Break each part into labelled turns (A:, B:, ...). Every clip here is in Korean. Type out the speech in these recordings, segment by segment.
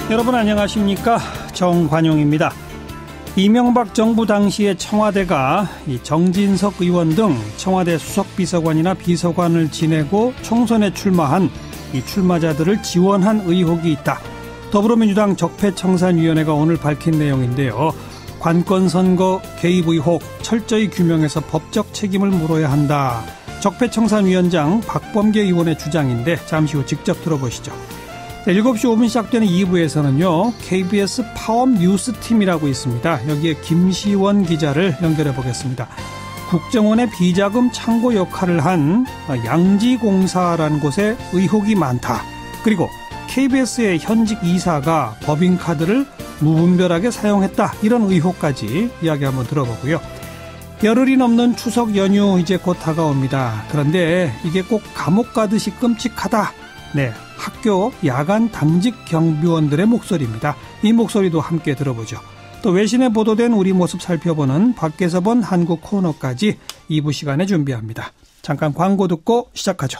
A: 여러분 안녕하십니까? 정관용입니다. 이명박 정부 당시에 청와대가 정진석 의원 등 청와대 수석비서관이나 비서관을 지내고 총선에 출마한 이 출마자들을 지원한 의혹이 있다. 더불어민주당 적폐청산위원회가 오늘 밝힌 내용인데요. 관건선거 개입 의혹 철저히 규명해서 법적 책임을 물어야 한다. 적폐청산위원장 박범계 의원의 주장인데 잠시 후 직접 들어보시죠. 7시 5분 시작되는 2부에서는요. KBS 파업 뉴스팀이라고 있습니다. 여기에 김시원 기자를 연결해 보겠습니다. 국정원의 비자금 창고 역할을 한 양지공사라는 곳에 의혹이 많다. 그리고 KBS의 현직 이사가 법인카드를 무분별하게 사용했다. 이런 의혹까지 이야기 한번 들어보고요. 열흘이 넘는 추석 연휴 이제 곧 다가옵니다. 그런데 이게 꼭 감옥 가듯이 끔찍하다. 네, 학교 야간 당직 경비원들의 목소리입니다. 이 목소리도 함께 들어보죠. 또 외신에 보도된 우리 모습 살펴보는 밖에서 본 한국 코너까지 2부 시간에 준비합니다. 잠깐 광고 듣고 시작하죠.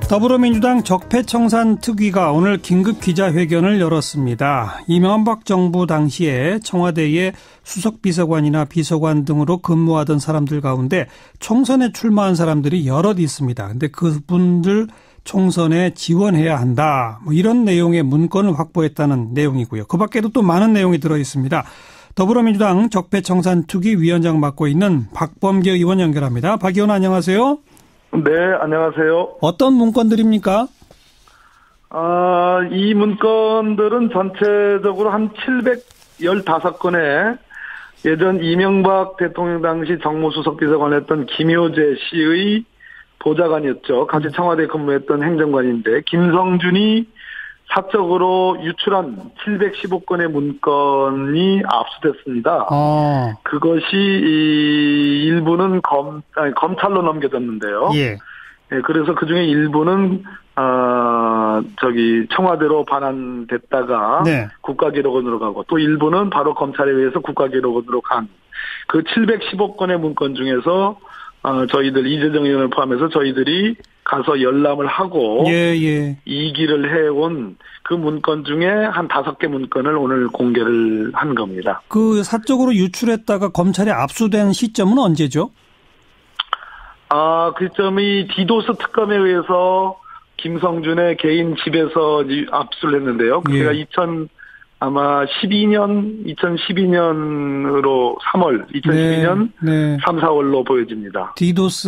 A: 더불어민주당 적폐청산특위가 오늘 긴급 기자회견을 열었습니다. 이명박 정부 당시에 청와대의 수석비서관이나 비서관 등으로 근무하던 사람들 가운데 총선에 출마한 사람들이 여럿 있습니다. 근데 그분들 총선에 지원해야 한다. 이런 내용의 문건을 확보했다는 내용이고요. 그 밖에도 또 많은 내용이 들어있습니다. 더불어민주당 적폐청산특위 위원장 맡고 있는 박범계 의원 연결합니다. 박 의원 안녕하세요.
B: 네, 안녕하세요.
A: 어떤 문건들입니까?
B: 이 문건들은 전체적으로 한 715건의 예전 이명박 대통령 당시 정무수석비서관 했던 김효재 씨의 보좌관이었죠. 같이 청와대에 근무했던 행정관인데 김성준이 사적으로 유출한 715건의 문건이 압수됐습니다. 그것이 일부는 검찰로 넘겨졌는데요. 예. 예, 그래서 그 중에 일부는 청와대로 반환됐다가 네. 국가기록원으로 가고 또 일부는 바로 검찰에 의해서 국가기록원으로 간 그 715건의 문건 중에서 저희들 이재정 의원을 포함해서 저희들이 가서 열람을 하고 이기를 해온 그 문건 중에 한 5개 문건을 오늘 공개를 한 겁니다.
A: 그 사적으로 유출했다가 검찰에 압수된 시점은 언제죠?
B: 그 시점이 디도스 특검에 의해서 김성준의 개인 집에서 압수를 했는데요. 그때가 2012년으로 3월, 2012년 네. 3, 4월로 보여집니다.
A: 디도스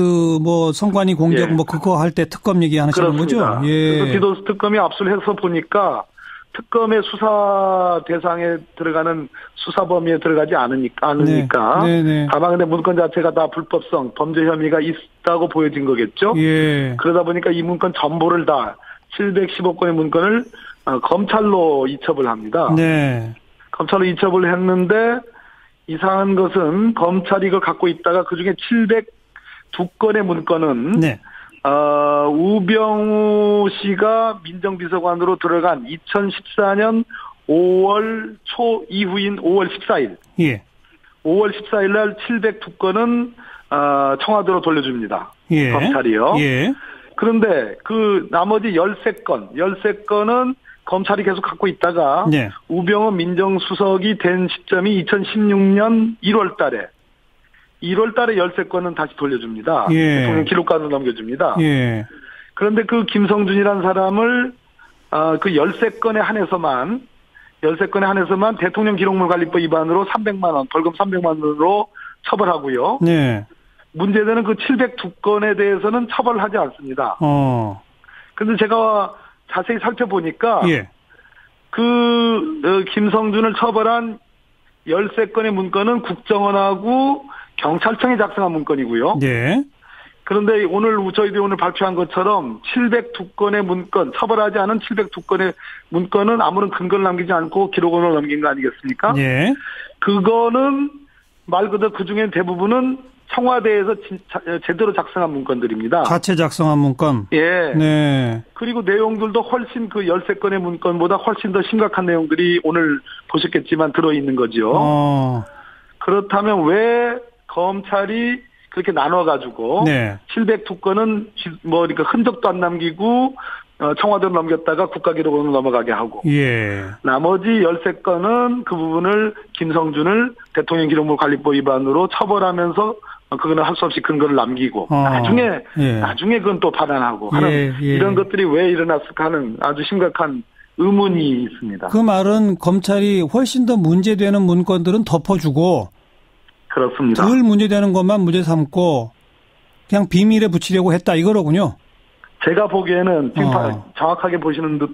A: 선관위 공격 그거 할 때 특검 얘기하시는 거죠?
B: 예. 그래서 디도스 특검이 압수를 해서 보니까 특검의 수사 대상에 들어가는 수사 범위에 들어가지 않으니까. 네. 다만 근데 문건 자체가 다 불법성, 범죄 혐의가 있다고 보여진 거겠죠? 예. 그러다 보니까 이 문건 전부를 다 715건의 문건을 검찰로 이첩을 합니다. 네. 검찰로 이첩을 했는데 이상한 것은 검찰이 이걸 갖고 있다가 그중에 702건의 문건은 네. 우병우 씨가 민정비서관으로 들어간 2014년 5월 초 이후인 5월 14일. 예. 5월 14일 날 702건은 청와대로 돌려줍니다. 예. 검찰이요. 예. 그런데 그 나머지 13건은 검찰이 계속 갖고 있다가 네. 우병우 민정수석이 된 시점이 2016년 1월 달에 13건은 다시 돌려줍니다. 예. 대통령 기록관으로 넘겨줍니다. 예. 그런데 그 김성준이라는 사람을 그 13건에 한해서만 대통령 기록물 관리법 위반으로 300만 원, 벌금 300만 원으로 처벌하고요. 네. 문제되는 그 702건에 대해서는 처벌하지 않습니다. 그런데 제가 자세히 살펴보니까 예. 김성준을 처벌한 13건의 문건은 국정원하고 경찰청이 작성한 문건이고요. 네. 그런데 저희들이 오늘 발표한 것처럼 702건의 문건, 처벌하지 않은 702건의 문건은 아무런 근거를 남기지 않고 기록원으로 넘긴 거 아니겠습니까? 네. 그거는 말 그대로 그중에 대부분은 청와대에서 제대로 작성한 문건들입니다.
A: 자체 작성한 문건?
B: 예.
A: 네.
B: 그리고 내용들도 훨씬 그 13건의 문건보다 훨씬 더 심각한 내용들이 오늘 보셨겠지만 들어있는 거죠. 그렇다면 왜 검찰이 그렇게 나눠가지고 네. 702건은 그러니까 흔적도 안 남기고 청와대로 넘겼다가 국가기록원으로 넘어가게 하고
A: 예.
B: 나머지 13건은 그 부분을 김성준을 대통령기록물관리법 위반으로 처벌하면서 그거는 할 수 없이 근거를 남기고 나중에 그건 또 파단하고 하는 이런 것들이 왜 일어났을까 하는 아주 심각한 의문이 있습니다.
A: 그 말은 검찰이 훨씬 더 문제되는 문건들은 덮어주고
B: 그렇습니다.
A: 덜 문제되는 것만 문제 삼고 그냥 비밀에 붙이려고 했다 이거로군요.
B: 제가 보기에는 지금 정확하게 보시는 듯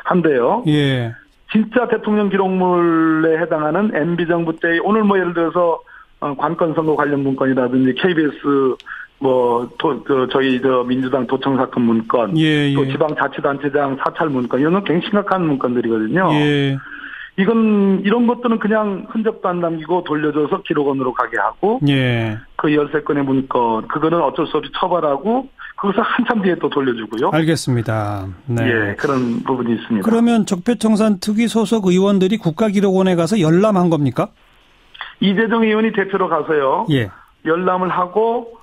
B: 한데요.
A: 예.
B: 진짜 대통령 기록물에 해당하는 MB정부 때 오늘 뭐 예를 들어서 관건 선거 관련 문건이라든지 KBS 저희 민주당 도청 사건 문건, 또 지방자치단체장 사찰 문건 이런 건 굉장히 심각한 문건들이거든요.
A: 예.
B: 이런 것들은 그냥 흔적도 안 남기고 돌려줘서 기록원으로 가게 하고, 그 13건의 문건, 그거는 어쩔 수 없이 처벌하고, 그것을 한참 뒤에 또 돌려주고요.
A: 알겠습니다. 네.
B: 예, 그런 부분이 있습니다.
A: 그러면 적폐청산 특위 소속 의원들이 국가기록원에 가서 열람한 겁니까?
B: 이재정 의원이 대표로 가서요.
A: 예.
B: 열람을 하고,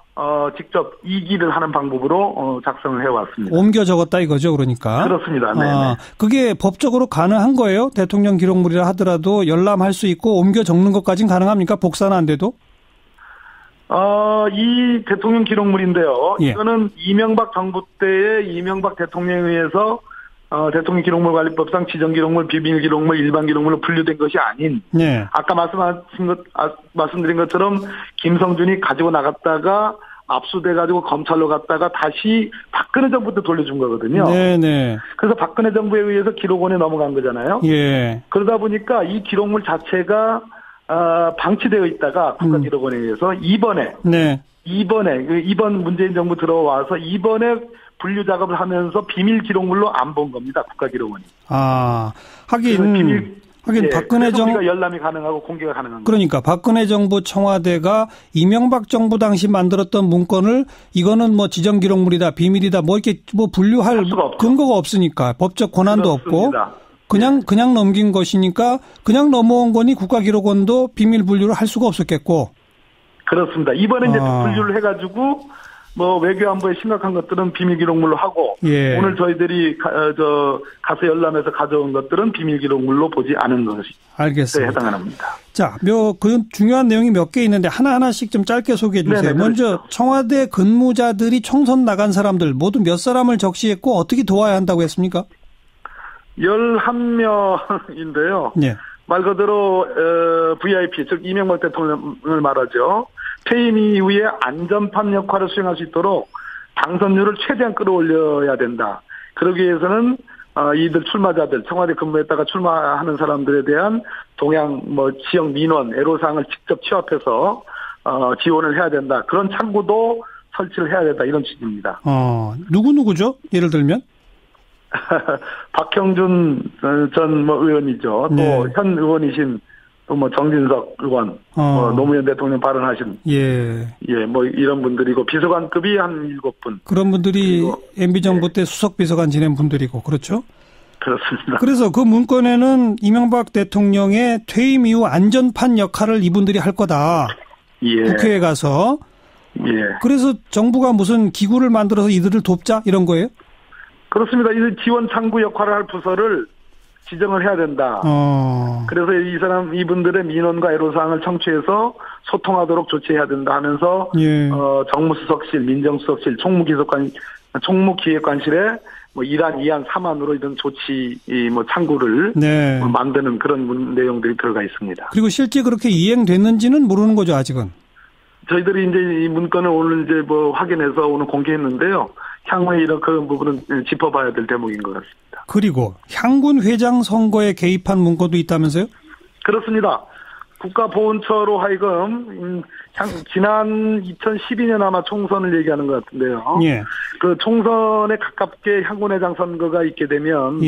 B: 직접 이기를 하는 방법으로 작성을 해왔습니다.
A: 옮겨 적었다 이거죠, 그러니까.
B: 그렇습니다. 네.
A: 그게 법적으로 가능한 거예요? 대통령 기록물이라 하더라도 열람할 수 있고 옮겨 적는 것까지는 가능합니까? 복사는 안 돼도?
B: 이 대통령 기록물인데요.
A: 예.
B: 이거는 이명박 정부 때의 이명박 대통령에 의해서 대통령 기록물관리법상 지정기록물, 비밀기록물, 일반기록물로 분류된 것이 아닌 아까 말씀드린 것처럼 김성준이 가지고 나갔다가 압수돼가지고 검찰로 갔다가 다시 박근혜 정부 때 돌려준 거거든요.
A: 네네.
B: 그래서 박근혜 정부에 의해서 기록원에 넘어간 거잖아요.
A: 예.
B: 그러다 보니까 이 기록물 자체가 방치되어 있다가 국가기록원에 의해서 이번에 이번 문재인 정부 들어와서 이번에 분류 작업을 하면서 비밀 기록물로 안 본 겁니다. 국가기록원이.
A: 하긴 박근혜
B: 정부가 열람이 가능하고 공개가 가능한
A: 그러니까 박근혜 정부 청와대가 이명박 정부 당시 만들었던 문건을 이거는 뭐 지정 기록물이다, 비밀이다, 이렇게 분류할 근거가 없으니까 법적 권한도
B: 그렇습니다.
A: 없고 그냥 넘긴 것이니까 그냥 넘어온 거니 국가기록원도 비밀 분류를 할 수가 없었겠고.
B: 그렇습니다. 이번에 이제 분류를 해가지고 외교안보에 심각한 것들은 비밀기록물로 하고 오늘 저희들이 가서 열람해서 가져온 것들은 비밀기록물로 보지 않은 것이
A: 알겠습니다.
B: 해당합니다.
A: 자, 그 중요한 내용이 몇 개 있는데 하나하나씩 좀 짧게 소개해 주세요.
B: 네네,
A: 먼저
B: 그렇죠. 청와대
A: 근무자들이 총선 나간 사람들 모두 몇 사람을 적시했고 어떻게 도와야 한다고 했습니까?
B: 11명인데요. 말 그대로 VIP, 즉 이명박 대통령을 말하죠. 퇴임 이후에 안전판 역할을 수행할 수 있도록 당선율을 최대한 끌어올려야 된다. 그러기 위해서는 이들 출마자들, 청와대 근무했다가 출마하는 사람들에 대한 동향, 지역 민원, 애로사항을 직접 취합해서 지원을 해야 된다. 그런 창구도 설치를 해야 된다. 이런 취지입니다.
A: 누구죠? 예를 들면?
B: 박형준 전 의원이죠. 또 현 의원이신 또 정진석 의원, 노무현 대통령 발언하신 이런 분들이고 비서관급이 한 7분.
A: 그런 분들이 MB정부 때 수석 비서관 지낸 분들이고 그렇죠?
B: 그렇습니다.
A: 그래서 그 문건에는 이명박 대통령의 퇴임 이후 안전판 역할을 이분들이 할 거다. 국회에 가서. 그래서 정부가 무슨 기구를 만들어서 이들을 돕자 이런 거예요?
B: 그렇습니다. 이 지원 창구 역할을 할 부서를 지정을 해야 된다. 그래서 이분들의 민원과 애로사항을 청취해서 소통하도록 조치해야 된다 하면서 정무수석실, 민정수석실, 총무기획관실에 일안, 2안, 3안으로 이런 조치 창구를 만드는 그런 내용들이 들어가 있습니다.
A: 그리고 실제 그렇게 이행됐는지는 모르는 거죠, 아직은.
B: 저희들이 이제 이 문건을 오늘 이제 확인해서 오늘 공개했는데요. 향후에 이런 그런 부분은 짚어봐야 될 대목인 것 같습니다.
A: 그리고 향군 회장 선거에 개입한 문건도 있다면서요?
B: 그렇습니다. 국가보훈처로 하여금 지난 2012년 아마 총선을 얘기하는 것 같은데요. 그 총선에 가깝게 향군 회장 선거가 있게 되면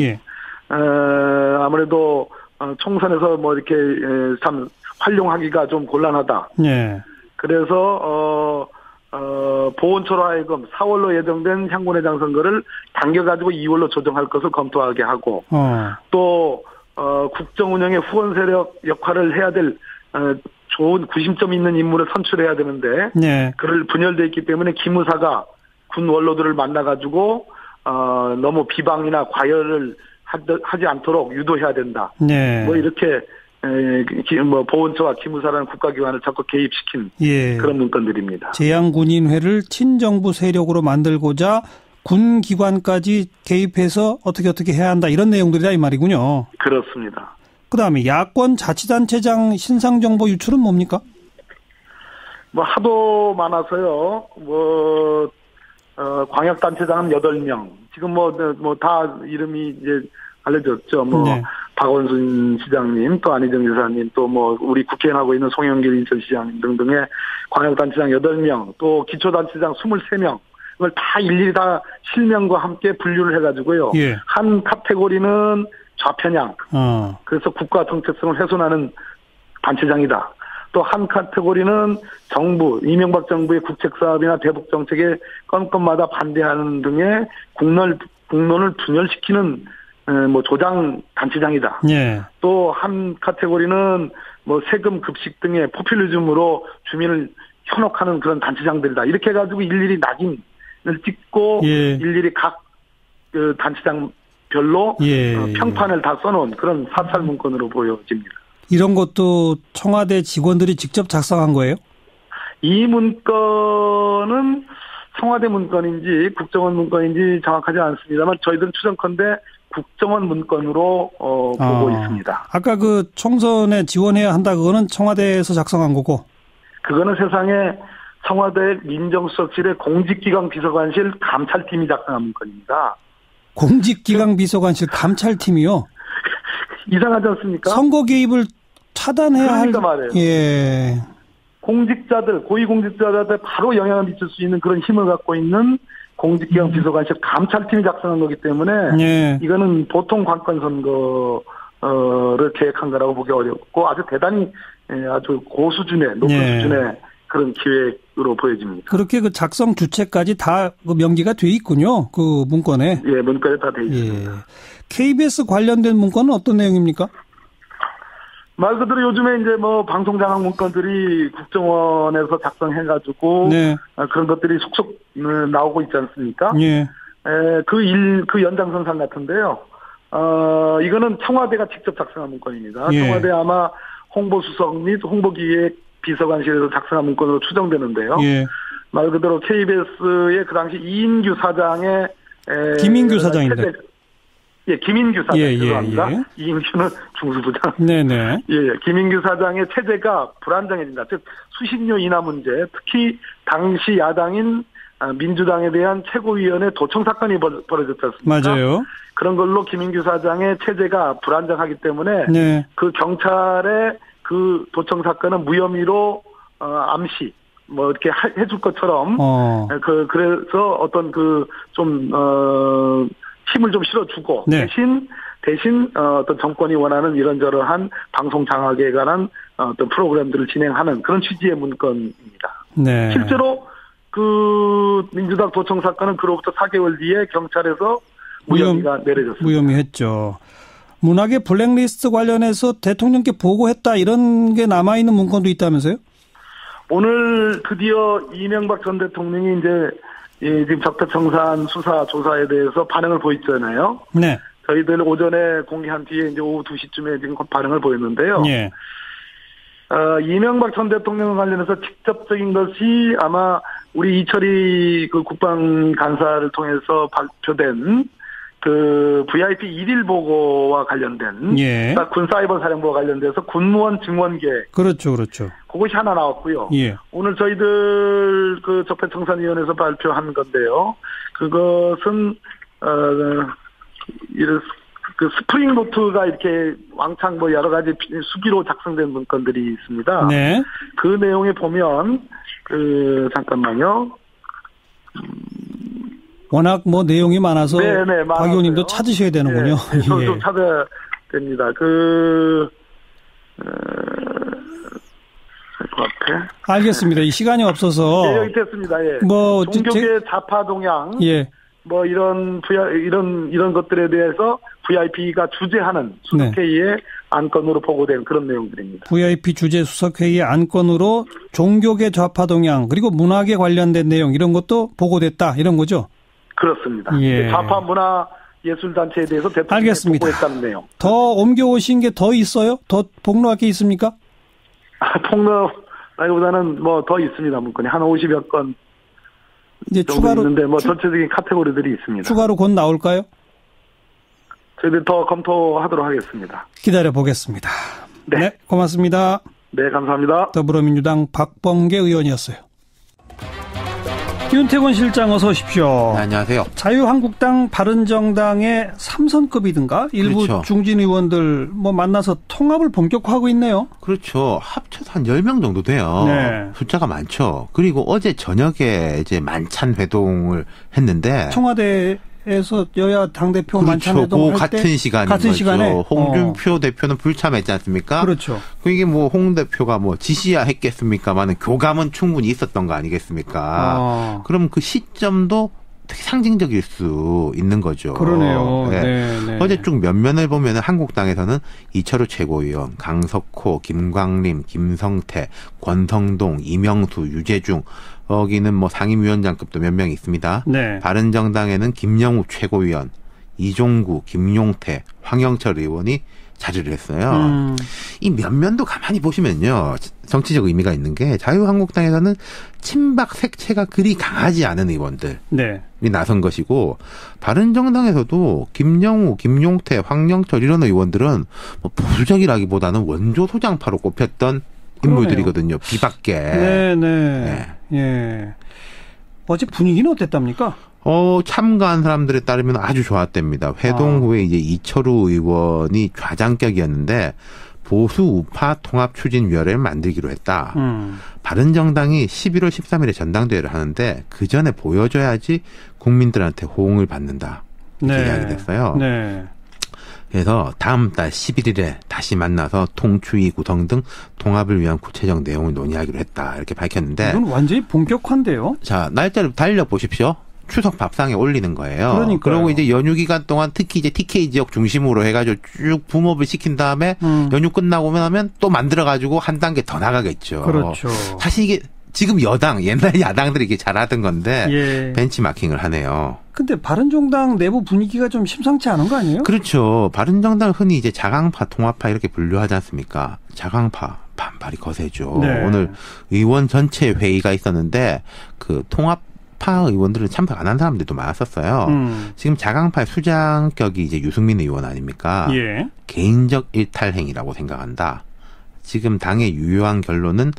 B: 아무래도 총선에서 이렇게 참 활용하기가 좀 곤란하다. 그래서 보훈처로 하여금 4월로 예정된 향군회장 선거를 당겨가지고 2월로 조정할 것을 검토하게 하고 또 국정 운영의 후원 세력 역할을 해야 될 좋은 구심점 있는 인물을 선출해야 되는데 그를 분열돼 있기 때문에 기무사가 군 원로들을 만나가지고 너무 비방이나 과열을 하지 않도록 유도해야 된다.
A: 네.
B: 뭐 이렇게 보훈처와 기무사라는 국가기관을 적극 개입시킨
A: 예.
B: 그런 문건들입니다.
A: 제양군인회를 친정부 세력으로 만들고자 군 기관까지 개입해서 어떻게 해야 한다 이런 내용들이다 이 말이군요.
B: 그렇습니다.
A: 그다음에 야권 자치단체장 신상 정보 유출은 뭡니까?
B: 뭐 하도 많아서요. 광역단체장은 8명. 지금 다 이름이 이제 알려졌죠. 네. 박원순 시장님, 또 안희정 지사님, 또 우리 국회의원하고 있는 송영길 인천시장님 등등의 광역단체장 8명, 또 기초단체장 23명. 이걸 다 일일이 다 실명과 함께 분류를 해가지고요.
A: 예.
B: 한 카테고리는 좌편향. 그래서 국가 정체성을 훼손하는 단체장이다. 또 한 카테고리는 정부, 이명박 정부의 국책사업이나 대북 정책에 건건마다 반대하는 등의 국론을 분열시키는 조장 단체장이다.
A: 예.
B: 또 한 카테고리는 세금 급식 등의 포퓰리즘으로 주민을 현혹하는 그런 단체장들이다. 이렇게 해가지고 일일이 낙인을 찍고
A: 예.
B: 일일이 각 단체장별로 평판을 다 써놓은 그런 사찰 문건으로 보여집니다.
A: 이런 것도 청와대 직원들이 직접 작성한 거예요?
B: 이 문건은 청와대 문건인지 국정원 문건인지 정확하지 않습니다만 저희들은 추정컨대 국정원 문건으로 보고 있습니다.
A: 아까 그 총선에 지원해야 한다 그거는 청와대에서 작성한 거고?
B: 그거는 세상에 청와대 민정수석실의 공직기강 비서관실 감찰팀이 작성한 문건입니다.
A: 공직기강 비서관실 감찰팀이요?
B: 이상하지 않습니까?
A: 선거 개입을 차단해야 할.
B: 그러니까 말이에요.
A: 예.
B: 공직자들, 고위공직자들한테 바로 영향을 미칠 수 있는 그런 힘을 갖고 있는 공직기강 비서관실 감찰팀이 작성한 거기 때문에
A: 예.
B: 이거는 보통 관건 선거를 계획한 거라고 보기 어렵고 아주 대단히 아주 고수준의 높은 수준의 그런 기획으로 보여집니다.
A: 그렇게 그 작성 주체까지 다 그 명기가 돼 있군요. 그 문건에.
B: 예, 문건에 다 돼 있습니다.
A: 예. KBS 관련된 문건은 어떤 내용입니까?
B: 말 그대로 요즘에 이제 방송 장악 문건들이 국정원에서 작성해가지고
A: 네.
B: 그런 것들이 속속 나오고 있지 않습니까?
A: 예.
B: 그 연장선상 같은데요. 이거는 청와대가 직접 작성한 문건입니다.
A: 예.
B: 청와대 아마 홍보수석 및 홍보기획 비서관실에서 작성한 문건으로 추정되는데요.
A: 예.
B: 말 그대로 KBS의 그 당시 이인규 사장의
A: 김인규 사장인데.
B: 예, 김인규 사장. 죄송합니다.
A: 예.
B: 이인규는 중수부장.
A: 네네.
B: 예, 김인규 사장의 체제가 불안정해진다. 즉 수신료 인하 문제, 특히 당시 야당인 민주당에 대한 최고위원회 도청 사건이 벌어졌지 않습니까?
A: 맞아요.
B: 그런 걸로 김인규 사장의 체제가 불안정하기 때문에
A: 네.
B: 그 경찰의 그 도청 사건은 무혐의로 암시 이렇게 해줄 것처럼 그래서 어떤 힘을 좀 실어주고
A: 네.
B: 대신 어떤 정권이 원하는 이런저런한 방송 장악에 관한 어떤 프로그램들을 진행하는 그런 취지의 문건입니다.
A: 네.
B: 실제로 그 민주당 도청 사건은 그로부터 4개월 뒤에 경찰에서 무혐의가 내려졌습니다.
A: 무혐의했죠. 문학의 블랙리스트 관련해서 대통령께 보고했다 이런 게 남아있는 문건도 있다면서요? 오늘
B: 드디어 이명박 전 대통령이 이제 지금 적폐청산 수사 조사에 대해서 반응을 보였잖아요.
A: 네.
B: 저희들 오전에 공개한 뒤에 이제 오후 2시쯤에 지금 반응을 보였는데요.
A: 네.
B: 이명박 전 대통령 관련해서 직접적인 것이 아마 우리 이철희 그 국방간사를 통해서 발표된 그 VIP 1일 보고와 관련된
A: 예.
B: 군사이버사령부와 관련돼서 군무원 증원 계획.
A: 그렇죠.
B: 그것이 하나 나왔고요.
A: 예.
B: 오늘 저희들 그 적폐청산위원회에서 발표한 건데요. 그것은 그 스프링 노트가 이렇게 왕창 여러 가지 수기로 작성된 문건들이 있습니다.
A: 네.
B: 그 내용에 보면 잠깐만요.
A: 워낙 내용이 많아서
B: 네네,
A: 박 의원님도 찾으셔야 되는군요.
B: 네, 좀 찾아야 됩니다. 그 앞에.
A: 알겠습니다. 이 시간이 없어서.
B: 네, 여기 됐습니다. 예. 종교계 좌파 동향.
A: 예.
B: 이런 것들에 대해서 VIP가 주재하는 수석회의의 안건으로 보고된 그런 내용들입니다.
A: VIP 주재 수석회의의 안건으로 종교계 좌파 동향 그리고 문학에 관련된 내용 이런 것도 보고됐다 이런 거죠?
B: 그렇습니다.
A: 예.
B: 좌파 문화 예술단체에 대해서 대통령이 보고했다는 내용.
A: 더 옮겨오신 게 더 있어요? 더 폭로할 게 있습니까?
B: 폭로라기보다는 뭐 더 있습니다. 문건이 한 50여 건
A: 이제
B: 정도
A: 추가로
B: 있는데 뭐 전체적인 카테고리들이 있습니다.
A: 추가로 곧 나올까요?
B: 저희들 더 검토하도록 하겠습니다.
A: 기다려 보겠습니다. 네, 고맙습니다.
B: 네, 감사합니다.
A: 더불어민주당 박범계 의원이었어요. 윤태곤 실장 어서 오십시오.
C: 네, 안녕하세요.
A: 자유한국당 바른정당의 3선급이든가 일부
C: 그렇죠.
A: 중진 의원들 만나서 통합을 본격화하고 있네요.
C: 그렇죠. 합쳐서 한 10명 정도 돼요.
A: 네.
C: 숫자가 많죠. 그리고 어제 저녁에 이제 만찬 회동을 했는데
A: 청와대에서 여야 당대표
C: 그렇죠.
A: 만찬 회동을 할 때
C: 같은 시간인
A: 같은
C: 거죠.
A: 시간에
C: 홍준표 대표는 불참했지 않습니까?
A: 그렇죠.
C: 이게 홍 대표가 지시야 했겠습니까만은 교감은 충분히 있었던 거 아니겠습니까? 그럼 그 시점도 되게 상징적일 수 있는 거죠.
A: 그러네요.
C: 네.
A: 네.
C: 어제 쭉 면면을 보면은 한국당에서는 이철우 최고위원, 강석호, 김광림, 김성태, 권성동, 이명수, 유재중, 여기는 상임위원장급도 몇 명 있습니다.
A: 네.
C: 바른정당에는 김영우 최고위원, 이종구, 김용태, 황영철 의원이 자리를 했어요. 이 면면도 가만히 보시면요. 정치적 의미가 있는 게 자유한국당에서는 친박 색채가 그리 강하지 않은 의원들이 나선 것이고 바른정당에서도 김영우, 김용태, 황영철 이런 의원들은 보수적이라기보다는 원조 소장파로 꼽혔던 인물들이거든요. 비박계.
A: 네. 예. 어제 분위기는 어땠답니까?
C: 참가한 사람들에 따르면 아주 좋았답니다. 회동 후에 이제 이철우 의원이 좌장격이었는데 보수 우파 통합추진위원회를 만들기로 했다. 바른정당이 11월 13일에 전당대회를 하는데 그 전에 보여줘야지 국민들한테 호응을 받는다. 이렇게 이야기를 했어요.
A: 네.
C: 그래서 다음 달 11일에 다시 만나서 통추위 구성 등 통합을 위한 구체적 내용을 논의하기로 했다. 이렇게 밝혔는데.
A: 이건 완전히 본격화인데요.
C: 자, 날짜를 달려보십시오. 추석 밥상에 올리는 거예요.
A: 그러니까요.
C: 그리고 이제 연휴 기간 동안 특히 이제 TK 지역 중심으로 해가지고 쭉 붐업을 시킨 다음에 연휴 끝나고 나면 또 만들어가지고 한 단계 더 나가겠죠.
A: 그렇죠.
C: 사실 이게 지금 옛날 야당들이 이게 잘하던 건데 벤치마킹을 하네요.
A: 근데 바른정당 내부 분위기가 좀 심상치 않은 거 아니에요?
C: 그렇죠. 바른정당 흔히 이제 자강파, 통합파 이렇게 분류하지 않습니까? 자강파 반발이 거세죠.
A: 네.
C: 오늘 의원 전체 회의가 있었는데 그 통합파 의원들은 참석 안 한 사람들도 많았었어요. 지금 자강파의 수장격이 이제 유승민 의원 아닙니까?
A: 예.
C: 개인적 일탈행위라고 생각한다. 지금 당의 유효한 결론은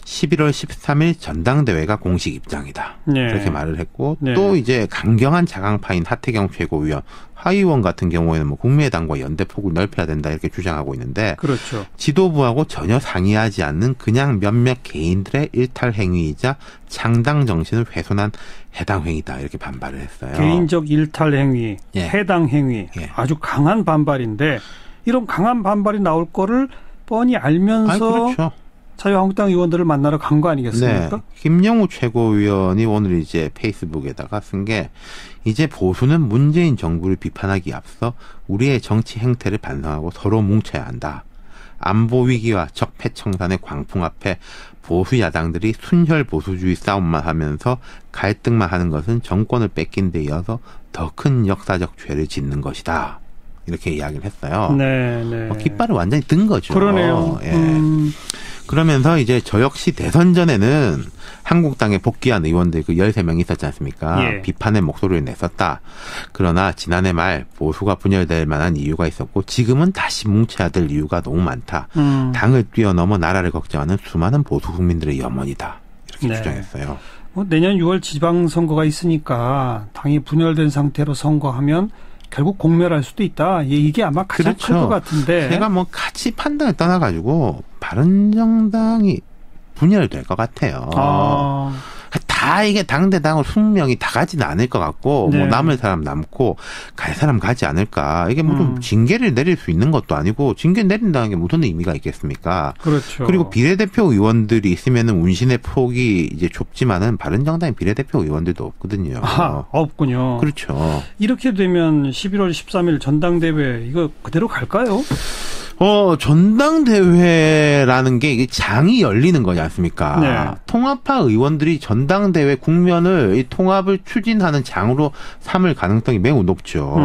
C: 11월 13일 전당대회가 공식 입장이다. 그렇게 말을 했고 또 이제 강경한 자강파인 하태경 최고위원, 하의원 같은 경우에는 국민의당과 연대폭을 넓혀야 된다 이렇게 주장하고 있는데
A: 그렇죠.
C: 지도부하고 전혀 상의하지 않는 그냥 몇몇 개인들의 일탈 행위이자 창당 정신을 훼손한 해당 행위다 이렇게 반발을 했어요.
A: 개인적 일탈 행위, 해당 행위 아주 강한 반발인데 이런 강한 반발이 나올 거를 뻔히 알면서
C: 그렇죠.
A: 자유한국당 의원들을 만나러 간 거 아니겠습니까?
C: 네. 김영우 최고위원이 오늘 이제 페이스북에다가 쓴 게 이제 보수는 문재인 정부를 비판하기 앞서 우리의 정치 행태를 반성하고 서로 뭉쳐야 한다. 안보 위기와 적폐 청산의 광풍 앞에 보수 야당들이 순혈 보수주의 싸움만 하면서 갈등만 하는 것은 정권을 뺏긴 데 이어서 더 큰 역사적 죄를 짓는 것이다. 이렇게 이야기를 했어요.
A: 네.
C: 깃발을 완전히 든 거죠.
A: 그러네요.
C: 그러면서 이제 저 역시 대선 전에는 한국당에 복귀한 의원들 13명이 있었지 않습니까? 비판의 목소리를 냈었다. 그러나 지난해 말 보수가 분열될 만한 이유가 있었고 지금은 다시 뭉쳐야 될 이유가 너무 많다. 당을 뛰어넘어 나라를 걱정하는 수많은 보수 국민들의 염원이다. 이렇게 주장했어요.
A: 내년 6월 지방선거가 있으니까 당이 분열된 상태로 선거하면 결국 공멸할 수도 있다. 이게 아마 가장 클 것 같은데.
C: 제가 가치 판단을 떠나가지고 바른정당이 분열될 것 같아요. 다 이게 당대당으로 숙명이 다 가지는 않을 것 같고 남을 사람 남고 갈 사람 가지 않을까. 이게 좀 징계를 내릴 수 있는 것도 아니고 징계 내린다는 게 무슨 의미가 있겠습니까?
A: 그렇죠.
C: 그리고 비례대표 의원들이 있으면은 운신의 폭이 이제 좁지만은 바른정당의 비례대표 의원들도 없거든요.
A: 없군요.
C: 그렇죠.
A: 이렇게 되면 11월 13일 전당대회 이거 그대로 갈까요?
C: 전당대회라는 게 이게 장이 열리는 거지 않습니까? 네. 통합파 의원들이 전당대회 국면을 이 통합을 추진하는 장으로 삼을 가능성이 매우 높죠.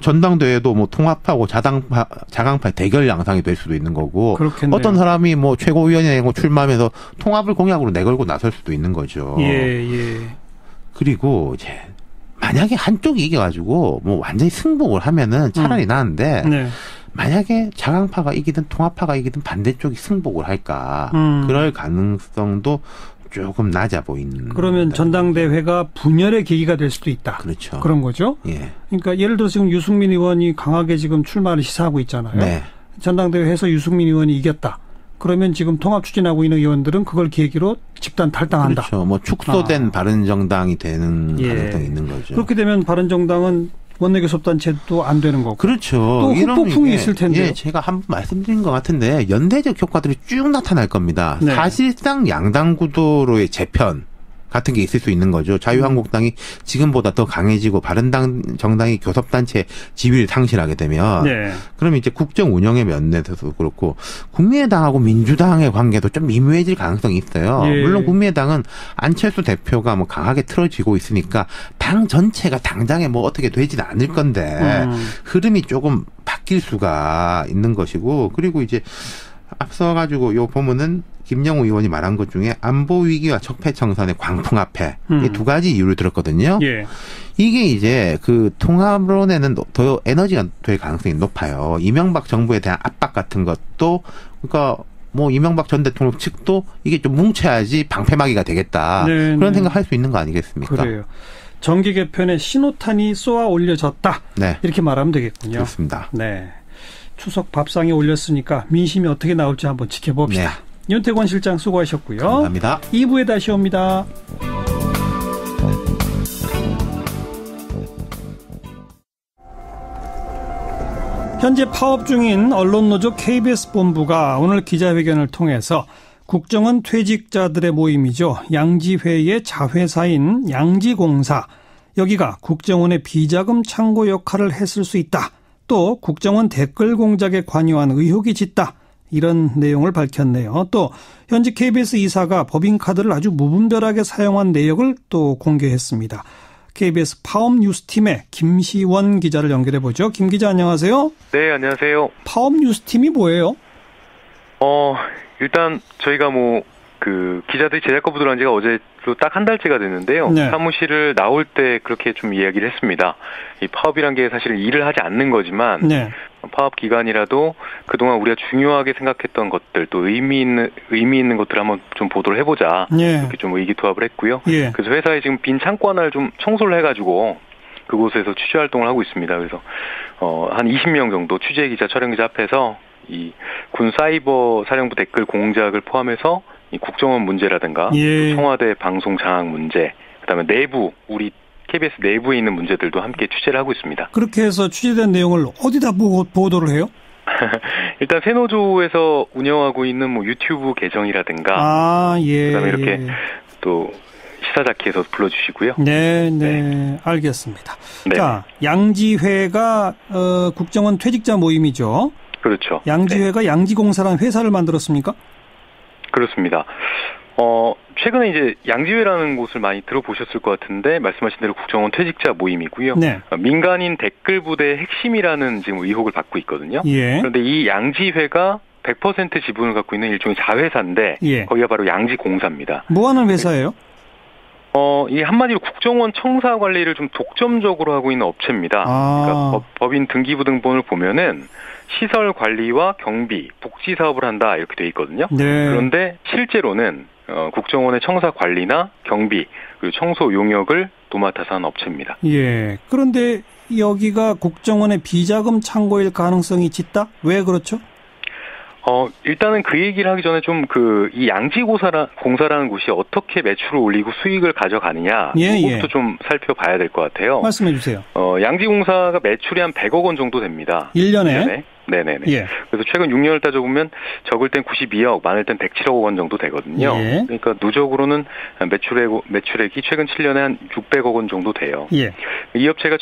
C: 전당대회도 뭐 통합하고 자강파 대결 양상이 될 수도 있는 거고.
A: 그렇겠네요.
C: 어떤 사람이 뭐 최고위원회 출마하면서 통합을 공약으로 내걸고 나설 수도 있는 거죠.
A: 예.
C: 그리고 이제 만약에 한쪽이 이겨가지고 뭐 완전히 승복을 하면은 차라리 나은데 네. 만약에 자강파가 이기든 통합파가 이기든 반대쪽이 승복을 할까 그럴 가능성도 조금 낮아 보이는.
A: 그러면 전당대회가 분열의 계기가 될 수도 있다.
C: 그렇죠.
A: 그런 거죠.
C: 예.
A: 그러니까 예를 들어 지금 유승민 의원이 강하게 지금 출마를 시사하고 있잖아요.
C: 네.
A: 전당대회에서 유승민 의원이 이겼다. 그러면 지금 통합 추진하고 있는 의원들은 그걸 계기로 집단 탈당한다.
C: 그렇죠. 뭐 축소된 바른정당이 되는 가능성이 있는 거죠.
A: 그렇게 되면 바른정당은 원내교섭단체도 안 되는 거고.
C: 그렇죠.
A: 또 후폭풍이 있을 텐데.
C: 예, 제가 한번 말씀드린 것 같은데 연대적 효과들이 쭉 나타날 겁니다.
A: 네.
C: 사실상 양당 구도로의 재편 같은 게 있을 수 있는 거죠. 자유한국당이 지금보다 더 강해지고 바른정당이 교섭단체 지위를 상실하게 되면
A: 네.
C: 그러면 이제 국정 운영의 면에서도 그렇고 국민의당하고 민주당의 관계도 좀 미묘해질 가능성이 있어요.
A: 예.
C: 물론 국민의당은 안철수 대표가 뭐 강하게 틀어지고 있으니까 당 전체가 당장에 뭐 어떻게 되지는 않을 건데 흐름이 조금 바뀔 수가 있는 것이고 그리고 이제 앞서 가지고 요 보면은 김영우 의원이 말한 것 중에 안보 위기와 적폐청산의 광풍 앞에 이 두 가지 이유를 들었거든요.
A: 예.
C: 이게 이제 그 통합론에는 더 에너지가 될 가능성이 높아요. 이명박 정부에 대한 압박 같은 것도 그러니까 뭐 이명박 전 대통령 측도 이게 좀 뭉쳐야지 방패막이가 되겠다.
A: 네,
C: 그런 생각할 수 있는 거 아니겠습니까?
A: 그래요. 정계 개편에 신호탄이 쏘아 올려졌다.
C: 네.
A: 이렇게 말하면 되겠군요.
C: 그렇습니다.
A: 네. 추석 밥상에 올렸으니까 민심이 어떻게 나올지 한번 지켜봅시다.
C: 네.
A: 윤태권 실장 수고하셨고요.
C: 감사합니다.
A: 2부에 다시 옵니다. 현재 파업 중인 언론노조 KBS 본부가 오늘 기자회견을 통해서 국정원 퇴직자들의 모임이죠. 양지회의 자회사인 양지공사, 여기가 국정원의 비자금 창고 역할을 했을 수 있다. 또 국정원 댓글 공작에 관여한 의혹이 짙다. 이런 내용을 밝혔네요. 또 현직 KBS 이사가 법인카드를 아주 무분별하게 사용한 내역을 또 공개했습니다. KBS 파업 뉴스팀의 김시원 기자를 연결해 보죠. 김 기자 안녕하세요.
D: 네, 안녕하세요.
A: 파업 뉴스팀이 뭐예요?
D: 일단 저희가 기자들이 제작과 부들어간 지가 어제로 딱 한 달째가 됐는데요.
A: 네.
D: 사무실을 나올 때 그렇게 좀 이야기를 했습니다. 이 파업이란 게 사실 일을 하지 않는 거지만
A: 네.
D: 파업 기간이라도 그동안 우리가 중요하게 생각했던 것들 또 의미 있는 것들을 한번 좀 보도를 해보자.
A: 네.
D: 이렇게 좀 의기투합을 했고요.
A: 예.
D: 그래서 회사에 지금 빈 창고 하나를 좀 청소를 해가지고 그곳에서 취재 활동을 하고 있습니다. 그래서 한 20명 정도 취재 기자, 촬영 기자 앞에서 이 군 사이버 사령부 댓글 공작을 포함해서 이 국정원 문제라든가
A: 예.
D: 청와대 방송 장악 문제, 그다음에 내부 우리 KBS 내부에 있는 문제들도 함께 취재를 하고 있습니다.
A: 그렇게 해서 취재된 내용을 어디다 보도를 해요?
D: 일단 새노조에서 운영하고 있는 뭐 유튜브 계정이라든가,
A: 예.
D: 그다음에 이렇게 또 시사자키에서 불러주시고요.
A: 네, 알겠습니다.
D: 네.
A: 자, 양지회가 국정원 퇴직자 모임이죠.
D: 그렇죠.
A: 양지회가
D: 네.
A: 양지공사라는 회사를 만들었습니까?
D: 그렇습니다. 최근에 이제 양지회라는 곳을 많이 들어보셨을 것 같은데 말씀하신 대로 국정원 퇴직자 모임이고요.
A: 네.
D: 민간인 댓글 부대의 핵심이라는 지금 의혹을 받고 있거든요.
A: 예.
D: 그런데 이 양지회가 100% 지분을 갖고 있는 일종의 자회사인데
A: 예.
D: 거기가 바로 양지공사입니다.
A: 뭐 하는 회사예요?
D: 이 한마디로 국정원 청사 관리를 좀 독점적으로 하고 있는 업체입니다. 그러니까 법인 등기부 등본을 보면은 시설 관리와 경비, 복지 사업을 한다 이렇게 돼 있거든요.
A: 네.
D: 그런데 실제로는 국정원의 청사 관리나 경비 그리고 청소 용역을 도맡아서 하는 업체입니다.
A: 예. 그런데 여기가 국정원의 비자금 창고일 가능성이 짙다? 왜 그렇죠?
D: 일단은 그 얘기를 하기 전에 좀 이 양지공사라는 곳이 어떻게 매출을 올리고 수익을 가져가느냐, 이것부터 좀 살펴봐야 될 것 같아요.
A: 말씀해 주세요.
D: 양지공사가 매출이 한 100억 원 정도 됩니다.
A: 1년에?
D: 네네네.
A: 예.
D: 그래서 최근 6년을 따져보면 적을 땐 92억, 많을 땐 107억 원 정도 되거든요.
A: 예.
D: 그러니까 누적으로는 매출액이 최근 7년에 한 600억 원 정도 돼요.
A: 예.
D: 이 업체가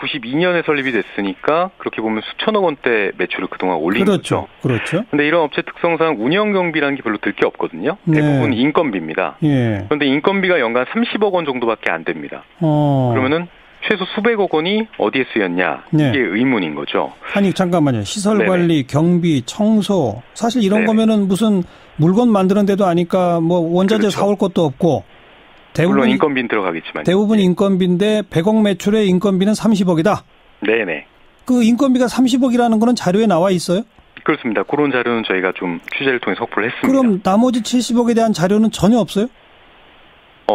D: 1992년에 설립이 됐으니까 그렇게 보면 수천억 원대 매출을 그동안 올린 거죠.
A: 그렇죠.
D: 그런데 이런 업체 특성상 운영 경비라는 게 별로 들 게 없거든요. 대부분 네. 인건비입니다. 예. 그런데 인건비가 연간 30억 원 정도밖에 안 됩니다. 그러면은 최소 수백억 원이 어디에 쓰였냐 이게 네. 의문인 거죠.
A: 아니 잠깐만요. 시설 관리, 경비, 청소 사실 이런 네네. 거면은 무슨 물건 만드는 데도 아니까 뭐 원자재 그렇죠. 사올 것도 없고 대부분
D: 물론 인건비는 들어가겠지만
A: 대부분 네. 인건비인데 100억 매출에 인건비는 30억이다.
D: 네네.
A: 그 인건비가 30억이라는 거는 자료에 나와 있어요?
D: 그렇습니다. 그런 자료는 저희가 좀 취재를 통해 확보를 했습니다.
A: 그럼 나머지 70억에 대한 자료는 전혀 없어요?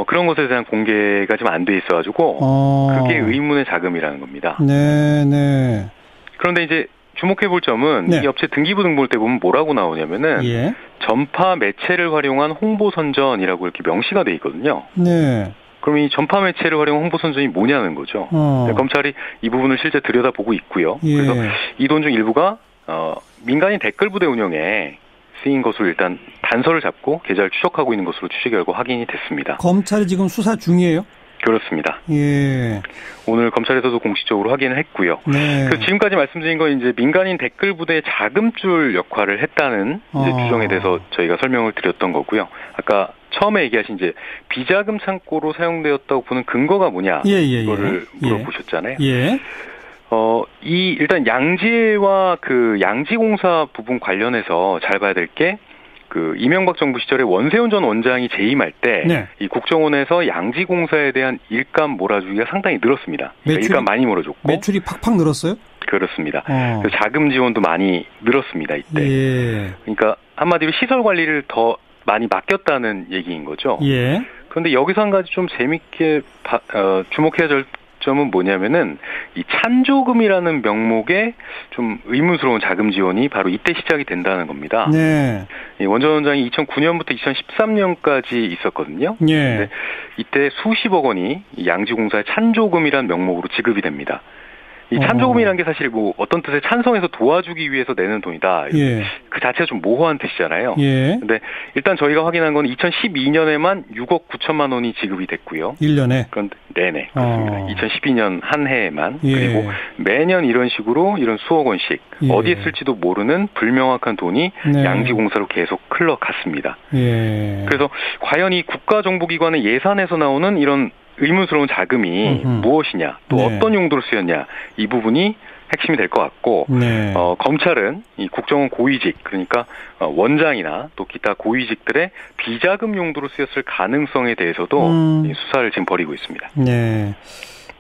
D: 그런 것에 대한 공개가 좀 안 돼 있어가지고 그게 의문의 자금이라는 겁니다.
A: 네.
D: 그런데 이제 주목해 볼 점은 네. 이 업체 등기부 등본을 때 보면 뭐라고 나오냐면은 예. 전파 매체를 활용한 홍보 선전이라고 이렇게 명시가 돼 있거든요. 네. 그럼 이 전파 매체를 활용한 홍보 선전이 뭐냐는 거죠. 검찰이 이 부분을 실제 들여다보고 있고요. 예. 그래서 이 돈 중 일부가 민간인 댓글 부대 운영에 쓰인 것으로 일단 단서를 잡고 계좌를 추적하고 있는 것으로 취재 결과 확인이 됐습니다.
A: 검찰이 지금 수사 중이에요?
D: 그렇습니다.
A: 예.
D: 오늘 검찰에서도 공식적으로 확인을 했고요.
A: 네.
D: 그래서 지금까지 말씀드린 건 이제 민간인 댓글 부대의 자금줄 역할을 했다는 이제 규정에 대해서 저희가 설명을 드렸던 거고요. 아까 처음에 얘기하신 이제 비자금 창고로 사용되었다고 보는 근거가 뭐냐 이거를 물어보셨잖아요.
A: 예.
D: 일단 양지와 그 양지공사 부분 관련해서 잘 봐야 될 게 그 이명박 정부 시절에 원세훈 전 원장이 재임할 때 이 국정원에서 양지공사에 대한 일감 몰아주기가 상당히 늘었습니다. 일감 많이 몰아줬고
A: 매출이 팍팍 늘었어요?
D: 그렇습니다. 그래서 자금 지원도 많이 늘었습니다 이때.
A: 예.
D: 그러니까 한마디로 시설 관리를 더 많이 맡겼다는 얘기인 거죠.
A: 예.
D: 그런데 여기서 한 가지 좀 재밌게 주목해야 될 점은 뭐냐면은 이 찬조금이라는 명목에 좀 의문스러운 자금 지원이 바로 이때 시작이 된다는 겁니다.
A: 네.
D: 원 전 원장이 2009년부터 2013년까지 있었거든요.
A: 예.
D: 근데 이때 수십억 원이 양지공사의 찬조금이라는 명목으로 지급이 됩니다. 이 찬조금이라는 게 사실 뭐 어떤 뜻의 찬성해서 도와주기 위해서 내는 돈이다.
A: 예.
D: 그 자체가 좀 모호한 뜻이잖아요.
A: 예.
D: 근데 일단 저희가 확인한 건 2012년에만 6억 9천만 원이 지급이 됐고요.
A: 1년에?
D: 그런데 네네. 그렇습니다. 2012년 한 해에만.
A: 예.
D: 그리고 매년 이런 식으로 이런 수억 원씩 어디에 쓸지도 모르는 불명확한 돈이 양지공사로 계속 흘러갔습니다. 그래서 과연 이 국가정보기관의 예산에서 나오는 이런 의문스러운 자금이 무엇이냐, 또 어떤 용도로 쓰였냐, 이 부분이 핵심이 될 것 같고, 검찰은 이 국정원 고위직, 그러니까 원장이나 또 기타 고위직들의 비자금 용도로 쓰였을 가능성에 대해서도 수사를 지금 벌이고 있습니다.
A: 네.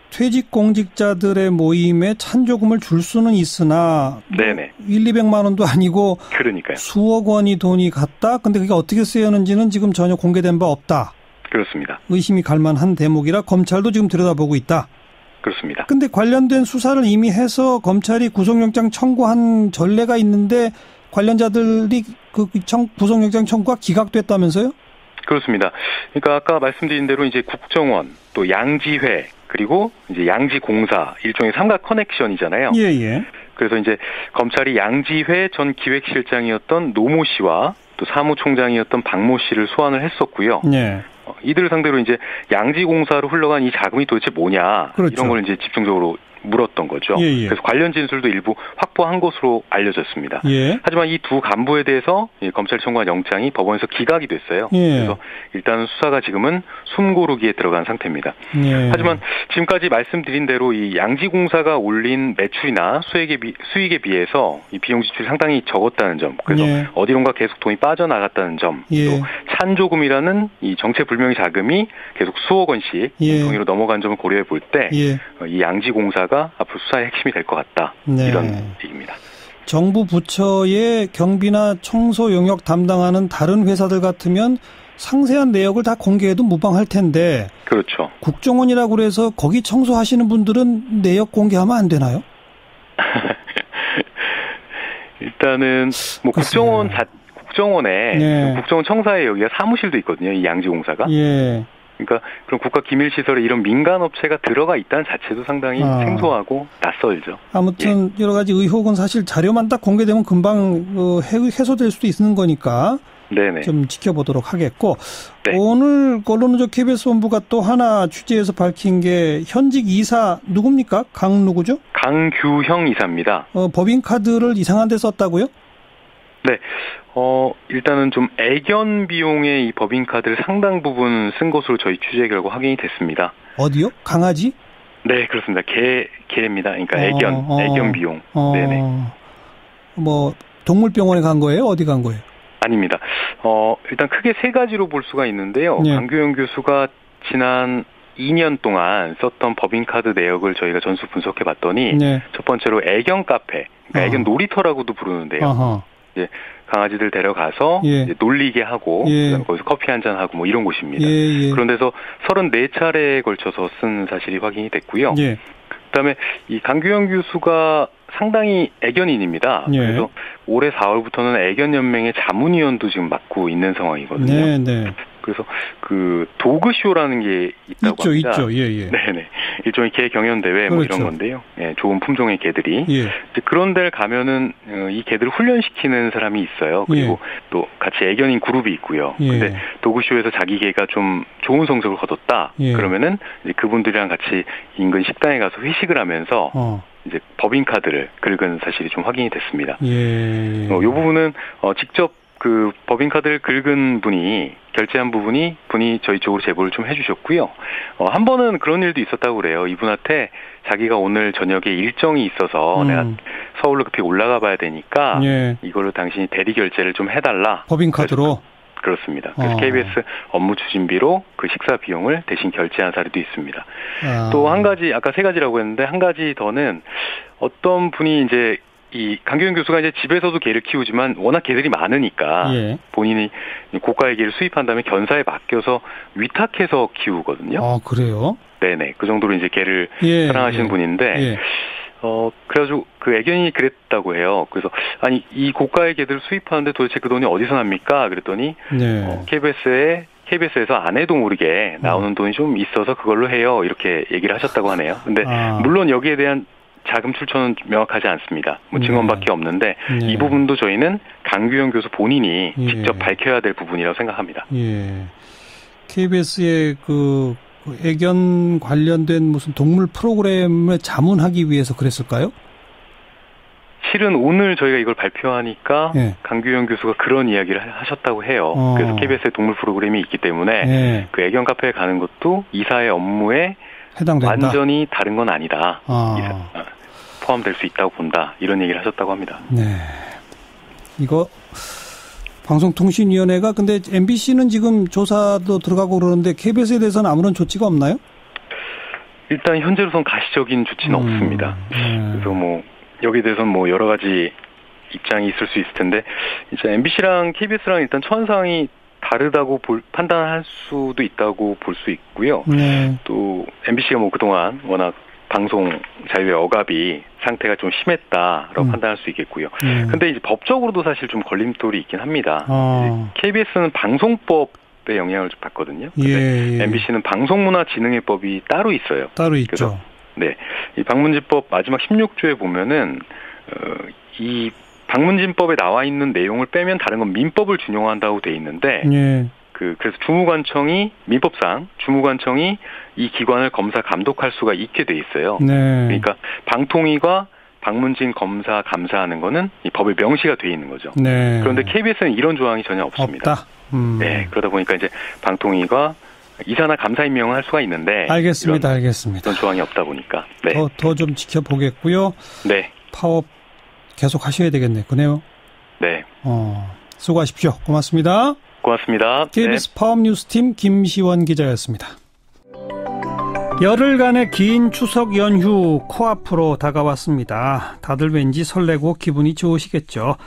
A: 퇴직 공직자들의 모임에 찬조금을 줄 수는 있으나
D: 네네.
A: 1,200만 원도 아니고
D: 그러니까요.
A: 수억 원이 돈이 갔다? 근데 그게 어떻게 쓰였는지는 지금 전혀 공개된 바 없다.
D: 그렇습니다.
A: 의심이 갈 만한 대목이라 검찰도 지금 들여다보고 있다.
D: 그렇습니다.
A: 근데 관련된 수사를 이미 해서 검찰이 구속영장 청구한 전례가 있는데 관련자들이 그 구속영장 청구가 기각됐다면서요?
D: 그렇습니다. 그러니까 아까 말씀드린 대로 이제 국정원, 또 양지회, 그리고 이제 양지공사 일종의 삼각 커넥션이잖아요.
A: 예.
D: 그래서 이제 검찰이 양지회 전 기획실장이었던 노모 씨와 또 사무총장이었던 박모 씨를 소환을 했었고요.
A: 네.
D: 이들을 상대로 이제 양지공사로 흘러간 이 자금이 도대체 뭐냐
A: 그렇죠.
D: 이런 걸 이제 집중적으로 물었던 거죠. 그래서 관련 진술도 일부 확보한 것으로 알려졌습니다. 하지만 이 두 간부에 대해서 검찰 청구한 영장이 법원에서 기각이 됐어요. 그래서 일단 수사가 지금은 숨고르기에 들어간 상태입니다. 하지만 지금까지 말씀드린 대로 이 양지공사가 올린 매출이나 수익에 비해서 이 비용 지출이 상당히 적었다는 점, 그래서 어디론가 계속 돈이 빠져나갔다는 점, 또 찬조금이라는 이 정체불명의 자금이 계속 수억 원씩 공통위로 넘어간 점을 고려해 볼 때 이 양지공사가 앞으로 수사의 핵심이 될 것 같다. 이런 얘기입니다.
A: 정부 부처의 경비나 청소 용역 담당하는 다른 회사들 같으면 상세한 내역을 다 공개해도 무방할 텐데.
D: 그렇죠.
A: 국정원이라고 그래서 거기 청소하시는 분들은 내역 공개하면 안 되나요?
D: 일단은 뭐 국정원에 국정원 청사에 여기가 사무실도 있거든요. 이 양지공사가. 그러니까 그런 국가기밀시설에 이런 민간업체가 들어가 있다는 자체도 상당히 생소하고 낯설죠.
A: 아무튼 여러 가지 의혹은 사실 자료만 딱 공개되면 금방 해소될 수도 있는 거니까
D: 네네.
A: 좀 지켜보도록 하겠고
D: 네.
A: 오늘 언론노조 KBS 본부가 또 하나 취재해서 밝힌 게 현직 이사 누굽니까? 누구죠?
D: 강규형 이사입니다.
A: 법인카드를 이상한 데 썼다고요?
D: 네. 일단은 좀 애견 비용의 이 법인카드를 상당 부분 쓴 것으로 저희 취재 결과 확인이 됐습니다.
A: 어디요? 강아지?
D: 네, 그렇습니다. 개입니다. 그러니까 애견 비용. 네네.
A: 뭐 동물병원에 간 거예요? 어디 간 거예요?
D: 아닙니다. 일단 크게 세 가지로 볼 수가 있는데요.
A: 네.
D: 강규영 교수가 지난 2년 동안 썼던 법인카드 내역을 저희가 전수 분석해 봤더니
A: 네.
D: 첫 번째로 애견 카페, 그러니까 애견 놀이터라고도 부르는데요. 이제 강아지들 데려가서 이제 놀리게 하고 거기서 커피 한잔 하고 뭐 이런 곳입니다. 그런 데서 34차례에 걸쳐서 쓴 사실이 확인이 됐고요. 그다음에 이 강규영 교수가 상당히 애견인입니다. 그래서 올해 4월부터는 애견연맹의 자문위원도 지금 맡고 있는 상황이거든요. 그래서 그 도그쇼라는 게 있다고 합니다.
A: 있죠.
D: 네네. 일종의 개 경연 대회 뭐 이런 건데요. 좋은 품종의 개들이. 그런 데를 가면은 이 개들을 훈련시키는 사람이 있어요. 그리고 또 같이 애견인 그룹이 있고요. 근데 도그쇼에서 자기 개가 좀 좋은 성적을 거뒀다. 그러면은 이제 그분들이랑 같이 인근 식당에 가서 회식을 하면서 이제 법인카드를 긁은 사실이 좀 확인이 됐습니다. 이 부분은 직접 그 법인카드를 긁은 결제한 분이 저희 쪽으로 제보를 좀 해주셨고요. 한 번은 그런 일도 있었다고 그래요. 이분한테 자기가 오늘 저녁에 일정이 있어서 내가 서울로 급히 올라가 봐야 되니까 이걸로 당신이 대리 결제를 좀 해달라.
A: 법인카드로?
D: 그렇습니다. 그래서 KBS 업무 추진비로 그 식사 비용을 대신 결제한 사례도 있습니다. 또 한 가지, 아까 세 가지라고 했는데 한 가지 더는 어떤 분이 이제 이 강규영 교수가 이제 집에서도 개를 키우지만 워낙 개들이 많으니까 본인이 고가의 개를 수입한 다음에 견사에 맡겨서 위탁해서 키우거든요.
A: 그래요?
D: 네네. 그 정도로 이제 개를 사랑하시는 분인데, 그래가지고 그 애견인이 그랬다고 해요. 그래서 아니 이 고가의 개들을 수입하는데 도대체 그 돈이 어디서 납니까? 그랬더니 KBS에서 안 해도 모르게 나오는 돈이 좀 있어서 그걸로 해요. 이렇게 얘기를 하셨다고 하네요. 근데 물론 여기에 대한 자금 출처는 명확하지 않습니다. 뭐 증언밖에 없는데 이 부분도 저희는 강규영 교수 본인이 직접 밝혀야 될 부분이라고 생각합니다.
A: KBS의 그 애견 관련된 무슨 동물 프로그램을 자문하기 위해서 그랬을까요?
D: 실은 오늘 저희가 이걸 발표하니까 강규영 교수가 그런 이야기를 하셨다고 해요. 그래서 KBS의 동물 프로그램이 있기 때문에 그 애견 카페에 가는 것도 이사의 업무에
A: 해당된다.
D: 완전히 다른 건 아니다. 포함될 수 있다고 본다. 이런 얘기를 하셨다고 합니다.
A: 이거 방송통신위원회가 근데 MBC는 지금 조사도 들어가고 그러는데 KBS에 대해서는 아무런 조치가 없나요?
D: 일단 현재로선 가시적인 조치는 없습니다. 그래서 뭐 여기에 대해서는 뭐 여러 가지 입장이 있을 수 있을 텐데 이제 MBC랑 KBS랑 일단 처한상황이 다르다고 판단할 수도 있다고 볼 수 있고요. 또 MBC가 뭐 그동안 워낙 방송 자유의 억압이 상태가 좀 심했다라고 판단할 수 있겠고요. 근데 이제 법적으로도 사실 좀 걸림돌이 있긴 합니다. KBS는 방송법의 영향을 좀 받거든요. 근데 MBC는 방송문화진흥회법이 따로 있어요.
A: 따로 있죠.
D: 이 방문진법 마지막 16조에 보면은 이 방문진법에 나와 있는 내용을 빼면 다른 건 민법을 준용한다고 돼 있는데 그래서 주무관청이 민법상 주무관청이 이 기관을 검사 감독할 수가 있게 돼 있어요. 그러니까 방통위가 방문진 검사 감사하는 거는 이 법에 명시가 돼 있는 거죠. 그런데 KBS는 이런 조항이 전혀 없습니다.
A: 없다.
D: 그러다 보니까 이제 방통위가 이사나 감사 임명을 할 수가 있는데
A: 알겠습니다.
D: 이런 조항이 없다 보니까
A: 더 좀 지켜보겠고요. 파업 계속 하셔야 되겠네요. 그네요. 수고하십시오. 고맙습니다.
D: 고맙습니다.
A: KBS 파업 뉴스팀 김시원 기자였습니다. 열흘간의 긴 추석 연휴 코앞으로 다가왔습니다. 다들 왠지 설레고 기분이 좋으시겠죠.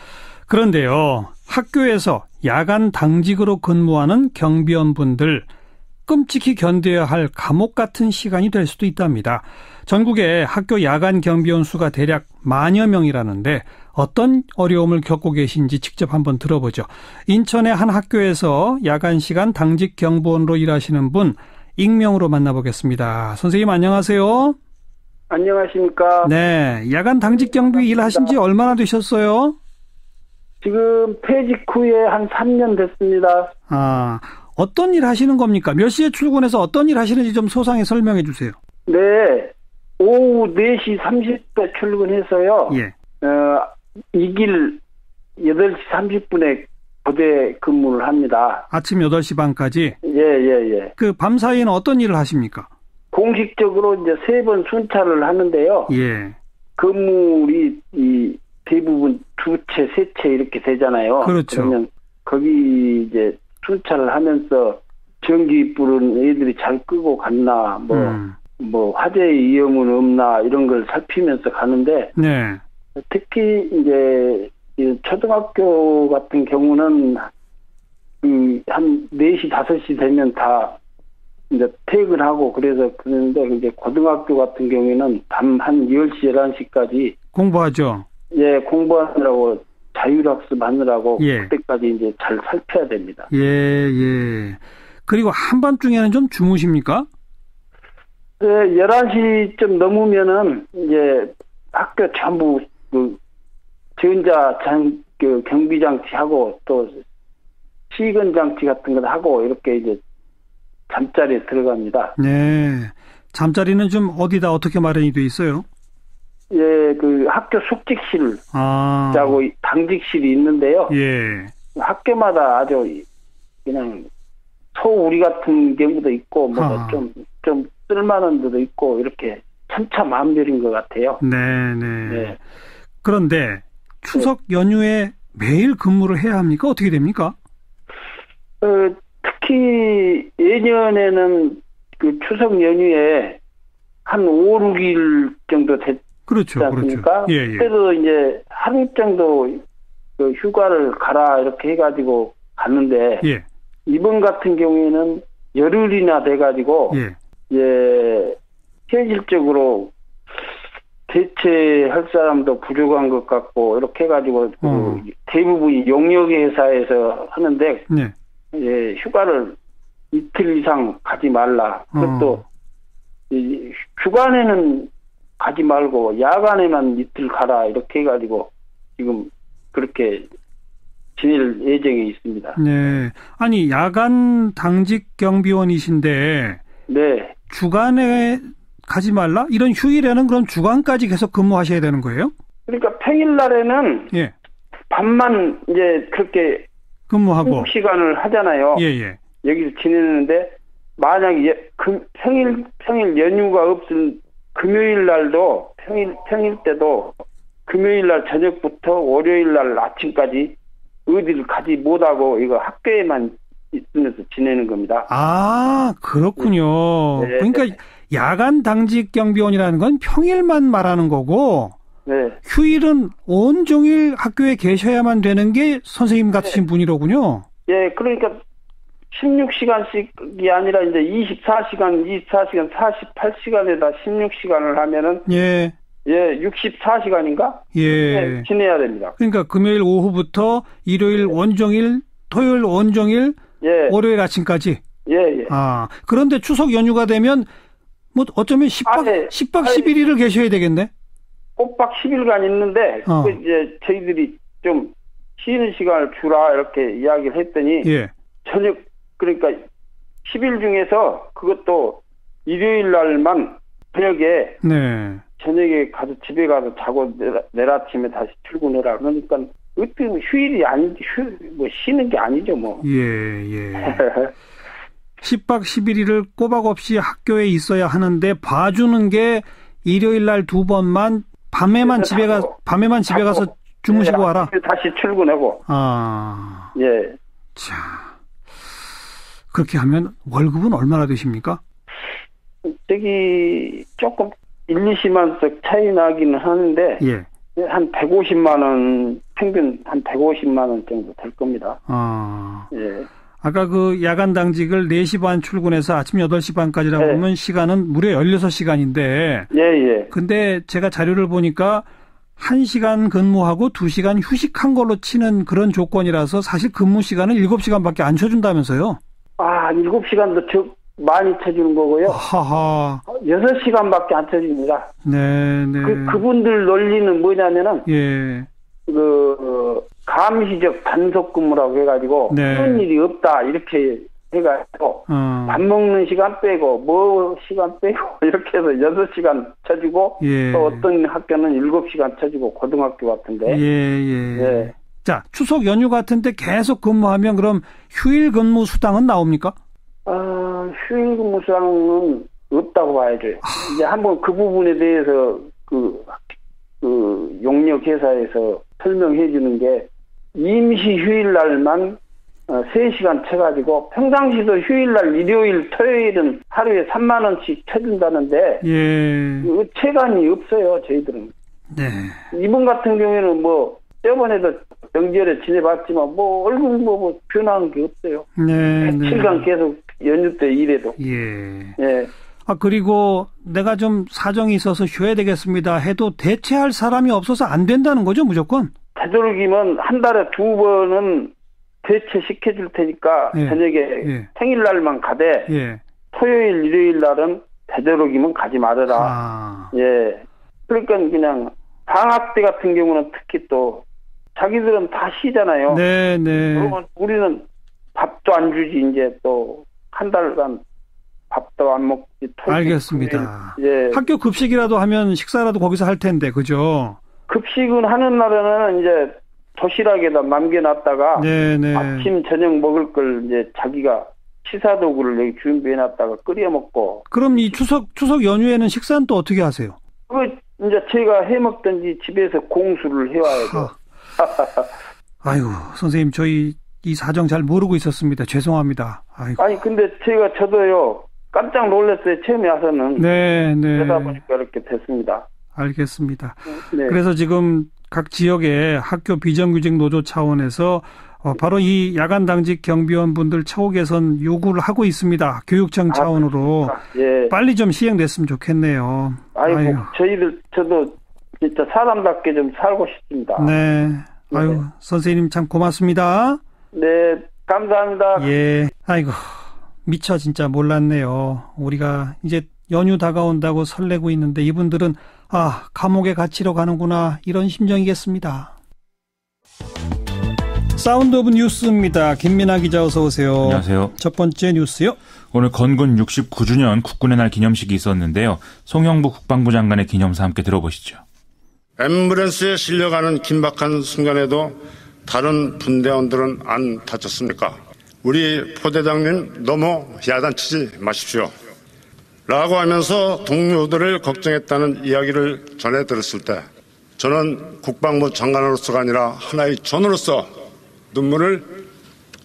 A: 그런데요, 학교에서 야간 당직으로 근무하는 경비원분들 끔찍히 견뎌야 할 감옥 같은 시간이 될 수도 있답니다. 전국의 학교 야간 경비원 수가 대략 10,000여 명이라는데 어떤 어려움을 겪고 계신지 직접 한번 들어보죠. 인천의 한 학교에서 야간 시간 당직 경보원으로 일하시는 분 익명으로 만나보겠습니다. 선생님 안녕하세요.
E: 안녕하십니까.
A: 네, 야간 당직 경비 일하신 지 얼마나 되셨어요?
E: 지금 퇴직 후에 한 3년 됐습니다.
A: 아, 어떤 일 하시는 겁니까? 몇 시에 출근해서 어떤 일 하시는지 좀 소상히 설명해 주세요.
E: 네. 오후 4시 30분에 출근해서요.
A: 예.
E: 이 길 8시 30분에 부대 근무를 합니다.
A: 아침 8시 반까지?
E: 예.
A: 그 밤사이에는 어떤 일을 하십니까?
E: 공식적으로 이제 3번 순찰을 하는데요.
A: 예.
E: 건물이 대부분 2채, 3채 이렇게 되잖아요.
A: 그렇죠.
E: 그러면 거기 이제 순찰을 하면서 전기불은 애들이 잘 끄고 갔나, 뭐 화재의 위험은 없나 이런 걸 살피면서 가는데,
A: 네.
E: 특히 이제 초등학교 같은 경우는 한 4시, 5시 되면 다 이제 퇴근하고 그래서 그러는데, 이제 고등학교 같은 경우에는 밤 한 10시, 11시까지
A: 공부하죠.
E: 예, 공부하느라고 자율학습 하느라고
A: 예.
E: 그때까지 이제 잘 살펴야 됩니다.
A: 예. 그리고 한밤중에는 좀 주무십니까?
E: 네, 11시쯤 넘으면은 이제 학교 전부 경비장치하고 또 시근장치 같은 거 하고 이렇게 이제 잠자리에 들어갑니다.
A: 네. 잠자리는 좀 어디다 어떻게 마련이 돼 있어요?
E: 예, 학교 숙직실 하고 당직실이 있는데요.
A: 예.
E: 학교마다 아주 그냥 소우리 같은 경우도 있고 좀 쓸만한 데도 있고 이렇게 천차만별인 것 같아요.
A: 네. 그런데 추석 연휴에 매일 근무를 해야 합니까? 어떻게 됩니까?
E: 특히 예년에는 추석 연휴에 한 5, 6일 정도 됐지 않습니까?
A: 예.
E: 그때도 이제 하루 정도 휴가를 가라 이렇게 해가지고 갔는데,
A: 예.
E: 이번 같은 경우에는 열흘이나 돼가지고 현실적으로 대체할 사람도 부족한 것 같고 이렇게 해가지고 대부분이 용역 회사에서 하는데 휴가를 이틀 이상 가지 말라. 그것도 주간에는 가지 말고 야간에만 이틀 가라 이렇게 해가지고 지금 그렇게 지낼 예정이 있습니다.
A: 네. 아니 야간 당직 경비원이신데
E: 네.
A: 주간에 가지 말라? 이런 휴일에는 그럼 주간까지 계속 근무하셔야 되는 거예요?
E: 그러니까 평일날에는 밤만 이제 그렇게
A: 근무하고
E: 시간을 하잖아요. 여기서 지내는데 만약에 평일 연휴가 없을 금요일 날도 평일 때도 금요일 날 저녁부터 월요일 날 아침까지 어디를 가지 못하고 이거 학교에만 있으면서 지내는 겁니다.
A: 아, 그렇군요. 네. 그러니까 야간 당직 경비원이라는 건 평일만 말하는 거고 휴일은 온종일 학교에 계셔야만 되는 게 선생님 같으신 분이로군요.
E: 예, 그러니까 16시간씩이 아니라 이제 24시간 48시간에다 16시간을 하면은 64시간인가? 지내야 됩니다.
A: 그러니까 금요일 오후부터 일요일 온종일, 토요일 온종일, 월요일 아침까지. 아, 그런데 추석 연휴가 되면 뭐 어쩌면 10박 11일을 계셔야 되겠네.
E: 꼬박 10일간 있는데 이제 저희들이 좀 쉬는 시간을 주라 이렇게 이야기를 했더니 저녁 그러니까 10일 중에서 그것도 일요일 날만 저녁에 가서 집에 가서 자고 내일 아침에 다시 출근해라. 그러니까 어떻게 휴일이 아니지 뭐 쉬는 게 아니죠 뭐.
A: 10박 11일을 꼬박 없이 학교에 있어야 하는데 봐주는 게 일요일 날 2번만 밤에만 집에 가서 주무시고 와라.
E: 다시 출근하고.
A: 자, 그렇게 하면 월급은 얼마나 되십니까?
E: 저기 조금 1, 20만 원 차이 나기는 하는데 한 150만 원 평균 한 150만 원 정도 될 겁니다. 아까
A: 그 야간 당직을 4시 반 출근해서 아침 8시 반까지라고 하면 시간은 무려 16시간인데 근데 제가 자료를 보니까 1시간 근무하고 2시간 휴식한 걸로 치는 그런 조건이라서 사실 근무 시간은 7시간밖에 안 쳐준다면서요?
E: 7시간도 많이 쳐주는 거고요. 6시간밖에 안 쳐줍니다.
A: 네.
E: 그분들 논리는 뭐냐면은 감시적 단속 근무라고 해가지고
A: 네.
E: 그런 일이 없다 이렇게 해가지고 밥 먹는 시간 빼고 뭐 시간 빼고 이렇게 해서 6시간 쳐주고
A: 예.
E: 또 어떤 학교는 7시간 쳐주고 고등학교 같은데.
A: 예. 자, 추석 연휴 같은데 계속 근무하면 그럼 휴일 근무 수당은 나옵니까?
E: 휴일 근무 수당은 없다고 봐야죠. 이제 한번 그 부분에 대해서 그 용역 회사에서 설명해 주는 게 임시 휴일날만 3시간 쳐가지고 평상시도 휴일날 일요일 토요일은 하루에 3만 원씩 쳐준다는데
A: 예.
E: 그 체감이 없어요 저희들은.
A: 네.
E: 이분 같은 경우에는 뭐 저번에도 명절에 지내봤지만 뭐 얼굴 뭐 변한 게 없어요.
A: 네.
E: 7간 계속 연휴 때 일해도.
A: 예. 그리고 내가 좀 사정이 있어서 쉬어야 되겠습니다 해도 대체할 사람이 없어서 안 된다는 거죠, 무조건?
E: 되도록이면 한 달에 2번은 대체시켜줄 테니까 저녁에 생일날만 가되 토요일, 일요일 날은 되도록이면 가지 말아라. 그러니까 그냥 방학 때 같은 경우는 특히 또 자기들은 다 쉬잖아요.
A: 네.
E: 그러면 우리는 밥도 안 주지 이제 또 한 달간 밥도 안 먹지.
A: 알겠습니다. 학교 급식이라도 하면 식사라도 거기서 할 텐데, 그죠?
E: 급식은 하는 날에는 이제 도시락에다 남겨놨다가 아침 저녁 먹을 걸 이제 자기가 시사도구를 여기 준비해놨다가 끓여 먹고.
A: 그럼 이 추석 연휴에는 식사는 또 어떻게 하세요?
E: 이제 제가 해 먹든지 집에서 공수를 해와야죠.
A: 아이고 선생님 저희 이 사정 잘 모르고 있었습니다. 죄송합니다. 아이고.
E: 아니 근데 저도요 깜짝 놀랐어요. 처음에 와서는. 그러다 보니까 이렇게 됐습니다.
A: 알겠습니다. 그래서 지금 각 지역의 학교 비정규직 노조 차원에서 바로 이 야간 당직 경비원 분들 처우 개선 요구를 하고 있습니다. 교육청 차원으로 빨리 좀 시행됐으면 좋겠네요.
E: 아이고. 저도 진짜 사람답게 좀 살고 싶습니다.
A: 아유 선생님 참 고맙습니다.
E: 네, 감사합니다.
A: 아이고 미처 진짜 몰랐네요. 우리가 이제 연휴 다가온다고 설레고 있는데 이분들은 감옥에 갇히러 가는구나 이런 심정이겠습니다. 사운드 오브 뉴스입니다. 김민아 기자 어서 오세요.
F: 안녕하세요.
A: 첫 번째 뉴스요.
F: 오늘 건군 69주년 국군의 날 기념식이 있었는데요. 송영부 국방부 장관의 기념사 함께 들어보시죠.
G: 앰뷸런스에 실려가는 긴박한 순간에도 다른 분대원들은 안 다쳤습니까? 우리 포대장님 너무 야단치지 마십시오. 라고 하면서 동료들을 걱정했다는 이야기를 전해 들었을 때 저는 국방부 장관으로서가 아니라 하나의 전우로서 눈물을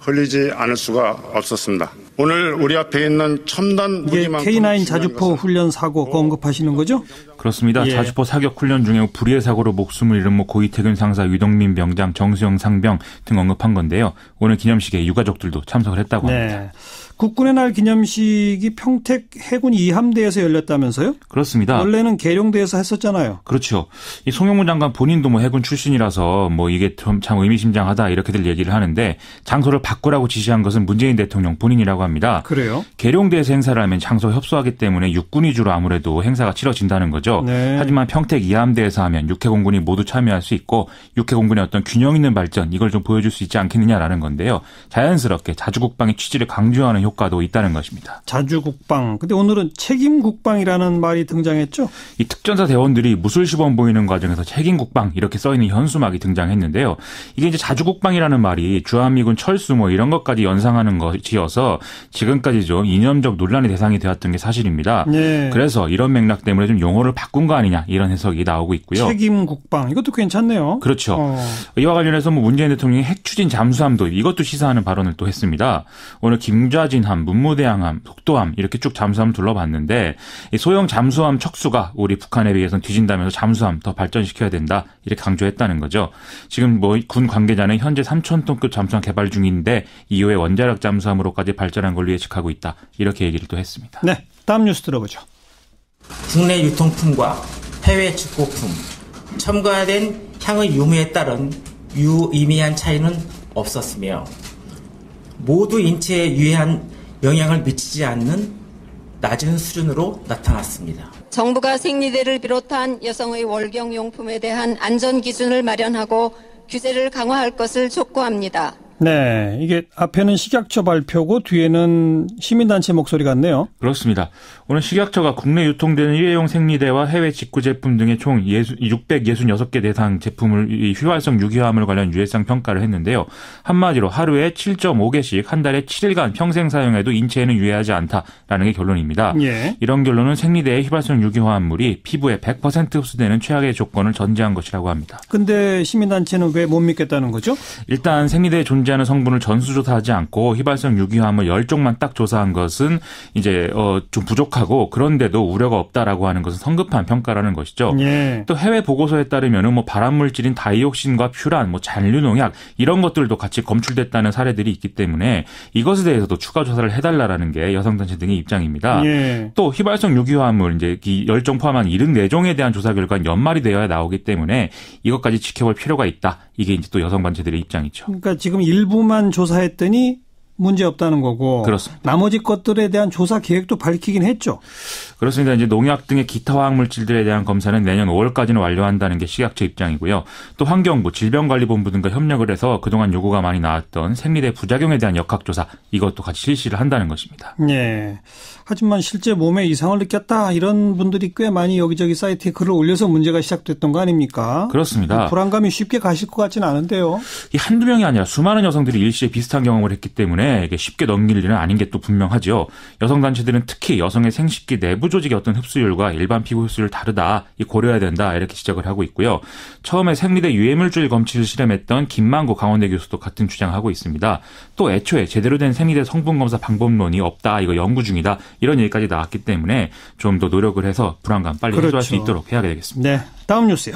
G: 흘리지 않을 수가 없었습니다. 오늘 우리 앞에 있는 첨단 무기만큼
A: K9 자주포 훈련 사고 언급하시는 거죠?
F: 그렇습니다. 자주포 사격 훈련 중에 불의의 사고로 목숨을 잃은 고이태균 상사, 유동민 병장, 정수영 상병 등 언급한 건데요. 오늘 기념식에 유가족들도 참석을 했다고 합니다.
A: 국군의 날 기념식이 평택 해군 2함대에서 열렸다면서요?
F: 그렇습니다.
A: 원래는 계룡대에서 했었잖아요.
F: 그렇죠. 이 송영무 장관 본인도 해군 출신이라서 이게 참 의미심장하다 이렇게들 얘기를 하는데 장소를 바꾸라고 지시한 것은 문재인 대통령 본인이라고 합니다.
A: 그래요?
F: 계룡대에서 행사를 하면 장소 협소하기 때문에 육군 위주로 아무래도 행사가 치러진다는 거죠. 하지만 평택 2함대에서 하면 육해공군이 모두 참여할 수 있고 육해공군의 어떤 균형 있는 발전 이걸 좀 보여줄 수 있지 않겠느냐라는 건데요. 자연스럽게 자주국방의 취지를 강조하는 효과도 있다는 것입니다.
A: 자주국방. 근데 오늘은 책임국방이라는 말이 등장했죠?
F: 이 특전사 대원들이 무술시범 보이는 과정에서 책임국방 이렇게 써있는 현수막이 등장했는데요. 이게 이제 자주국방이라는 말이 주한미군 철수 이런 것까지 연상하는 것이어서 지금까지 좀 이념적 논란의 대상이 되었던 게 사실입니다. 그래서 이런 맥락 때문에 좀 용어를 바꾼 거 아니냐 이런 해석이 나오고 있고요.
A: 책임국방 이것도 괜찮네요.
F: 그렇죠. 이와 관련해서 문재인 대통령이 핵추진 잠수함 도입 이것도 시사하는 발언을 또 했습니다. 오늘 김좌진함, 문무대항함, 독도함 이렇게 쭉 잠수함 둘러봤는데 이 소형 잠수함 척수가 우리 북한에 비해서는 뒤진다면서 잠수함 더 발전시켜야 된다 이렇게 강조했다는 거죠. 지금 군 관계자는 현재 3,000톤급 잠수함 개발 중인데 이후에 원자력 잠수함으로까지 발전한 걸로 예측하고 있다 이렇게 얘기를 또 했습니다.
A: 네, 다음 뉴스 들어보죠.
H: 국내 유통품과 해외 직구품, 첨가된 향의 유무에 따른 유의미한 차이는 없었으며 모두 인체에 유해한 영향을 미치지 않는 낮은 수준으로 나타났습니다.
I: 정부가 생리대를 비롯한 여성의 월경용품에 대한 안전기준을 마련하고 규제를 강화할 것을 촉구합니다.
A: 네, 이게 앞에는 식약처 발표고 뒤에는 시민단체 목소리 같네요.
F: 그렇습니다. 오늘 식약처가 국내 유통되는 일회용 생리대와 해외 직구 제품 등의 총 666개 대상 제품을 휘발성 유기화합물 관련 유해성 평가를 했는데요. 한마디로 하루에 7.5개씩 한 달에 7일간 평생 사용해도 인체에는 유해하지 않다라는 게 결론입니다. 예. 이런 결론은 생리대의 휘발성 유기화합물이 피부에 100% 흡수되는 최악의 조건을 전제한 것이라고 합니다.
A: 근데 시민단체는 왜 못 믿겠다는 거죠?
F: 일단 생리대에 존재하는 성분을 전수조사하지 않고 휘발성 유기화합물 10종만 딱 조사한 것은 이제 좀 부족하고 그런데도 우려가 없다라고 하는 것은 성급한 평가라는 것이죠. 예. 또 해외 보고서에 따르면은 뭐 발암물질인 다이옥신과 퓨란, 뭐 잔류농약 이런 것들도 같이 검출됐다는 사례들이 있기 때문에 이것에 대해서도 추가 조사를 해달라라는 게 여성단체 등의 입장입니다. 예. 또 휘발성 유기화합물 이제 이 10종 포함한 74종에 대한 조사 결과는 연말이 되어야 나오기 때문에 이것까지 지켜볼 필요가 있다. 이게 이제 또 여성단체들의 입장이죠.
A: 그러니까 지금 일부만 조사했더니 문제 없다는 거고.
F: 그렇습니다.
A: 나머지 것들에 대한 조사 계획도 밝히긴 했죠.
F: 그렇습니다. 이제 농약 등의 기타 화학물질들에 대한 검사는 내년 5월까지는 완료한다는 게 식약처 입장이고요. 또 환경부, 질병관리본부 등과 협력을 해서 그동안 요구가 많이 나왔던 생리대 부작용에 대한 역학조사 이것도 같이 실시를 한다는 것입니다.
A: 네. 하지만 실제 몸에 이상을 느꼈다 이런 분들이 꽤 많이 여기저기 사이트에 글을 올려서 문제가 시작됐던 거 아닙니까?
F: 그렇습니다.
A: 불안감이 쉽게 가실 것 같지는 않은데요.
F: 이 한두 명이 아니라 수많은 여성들이 일시에 비슷한 경험을 했기 때문에 이게 쉽게 넘길 일은 아닌 게 또 분명하죠. 여성단체들은 특히 여성의 생식기 내부 조직의 어떤 흡수율과 일반 피부 흡수율 다르다, 고려해야 된다 이렇게 지적을 하고 있고요. 처음에 생리대 유해물질 검출을 실험했던 김만구 강원대 교수도 같은 주장하고 있습니다. 또 애초에 제대로 된 생리대 성분 검사 방법론이 없다, 이거 연구 중이다 이런 얘기까지 나왔기 때문에 좀 더 노력을 해서 불안감 빨리 해소할 수 있도록 해야 되겠습니다.
A: 네, 다음 뉴스요.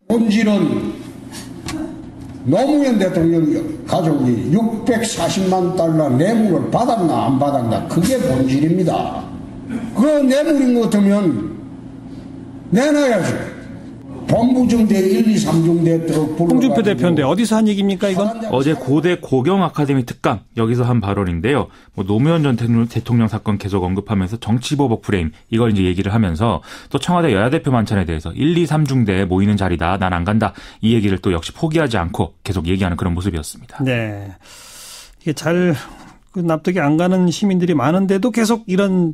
J: 본질은 노무현 대통령 가족이 640만 달러 뇌물을 받았나 안 받았나 그게 본질입니다. 그 뇌물인 것 같으면 내놔야죠. 본부중대 1, 2, 3중대 들어
A: 홍준표 대표인데 어디서 한 얘기입니까 이건?
F: 어제 고대 고경 아카데미 특강 여기서 한 발언인데요. 노무현 전 대통령 사건 계속 언급하면서 정치보복 프레임 이걸 이제 얘기를 하면서 또 청와대 여야 대표 만찬에 대해서 1, 2, 3중대에 모이는 자리다. 난 안 간다. 이 얘기를 또 역시 포기하지 않고 계속 얘기하는 그런 모습이었습니다.
A: 네, 이게 잘 납득이 안 가는 시민들이 많은데도 계속 이런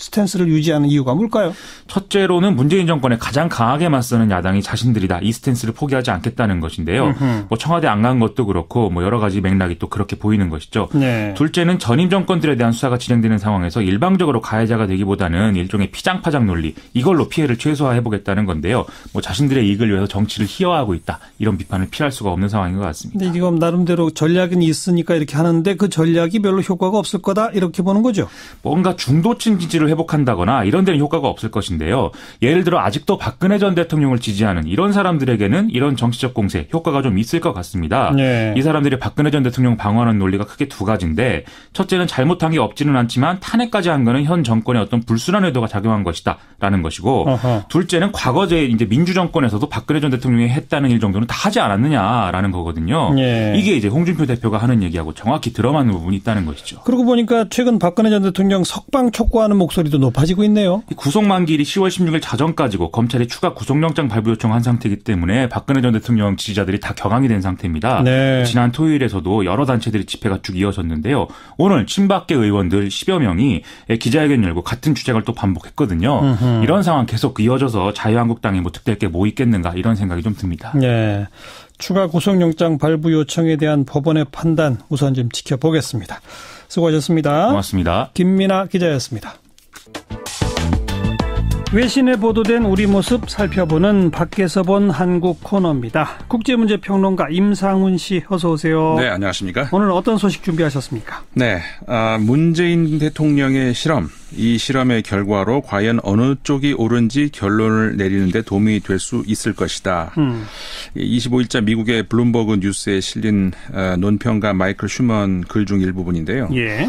A: 스탠스를 유지하는 이유가 뭘까요?
F: 첫째로는 문재인 정권에 가장 강하게 맞서는 야당이 자신들이다. 이 스탠스를 포기하지 않겠다는 것인데요. 뭐 청와대 안 간 것도 그렇고 뭐 여러 가지 맥락이 또 그렇게 보이는 것이죠. 네. 둘째는 전임 정권들에 대한 수사가 진행되는 상황에서 일방적으로 가해자가 되기보다는 일종의 피장파장 논리 이걸로 피해를 최소화해보겠다는 건데요. 뭐 자신들의 이익을 위해서 정치를 희화하고 있다. 이런 비판을 피할 수가 없는 상황인 것 같습니다.
A: 근데 지금 나름대로 전략은 있으니까 이렇게 하는데 그 전략이 별로 효과가 없을 거다 이렇게 보는 거죠.
F: 뭔가 중도층 지지를 회복한다거나 이런 데는 효과가 없을 것인데요. 예를 들어 아직도 박근혜 전 대통령을 지지하는 이런 사람들에게는 이런 정치적 공세 효과가 좀 있을 것 같습니다. 네. 이 사람들이 박근혜 전 대통령 방어하는 논리가 크게 두 가지인데 첫째는 잘못한 게 없지는 않지만 탄핵까지 한 거는 현 정권의 어떤 불순한 의도가 작용한 것이다라는 것이고 둘째는 과거제 이제 민주정권에서도 박근혜 전 대통령이 했다는 일 정도는 다 하지 않았느냐라는 거거든요. 네. 이게 이제 홍준표 대표가 하는 얘기하고 정확히 들어맞는 부분이 있다는 것이죠.
A: 그러고 보니까 최근 박근혜 전 대통령 석방 촉구하는 목소리도 높아지고 있네요.
F: 구속 만기일이 10월 16일 자정까지고 검찰이 추가 구속영장 발부 요청한 상태이기 때문에 박근혜 전 대통령 지지자들이 다 격앙이 된 상태입니다. 네. 지난 토요일에서도 여러 단체들이 집회가 쭉 이어졌는데요. 오늘 친박계 의원들 10여 명이 기자회견 열고 같은 주장을 또 반복했거든요. 이런 상황 계속 이어져서 자유한국당이 뭐 득될 게 뭐 있겠는가 이런 생각이 좀 듭니다.
A: 네. 추가 구속영장 발부 요청에 대한 법원의 판단 우선 좀 지켜보겠습니다. 수고하셨습니다.
F: 고맙습니다.
A: 김민아 기자였습니다. 외신에 보도된 우리 모습 살펴보는 밖에서 본 한국 코너입니다. 국제문제평론가 임상훈 씨 어서 오세요.
K: 네, 안녕하십니까.
A: 오늘 어떤 소식 준비하셨습니까?
K: 네, 문재인 대통령의 실험, 이 실험의 결과로 과연 어느 쪽이 옳은지 결론을 내리는 데 도움이 될 수 있을 것이다. 25일자 미국의 블룸버그 뉴스에 실린 논평가 마이클 슈먼 글 중 일부분인데요. 예.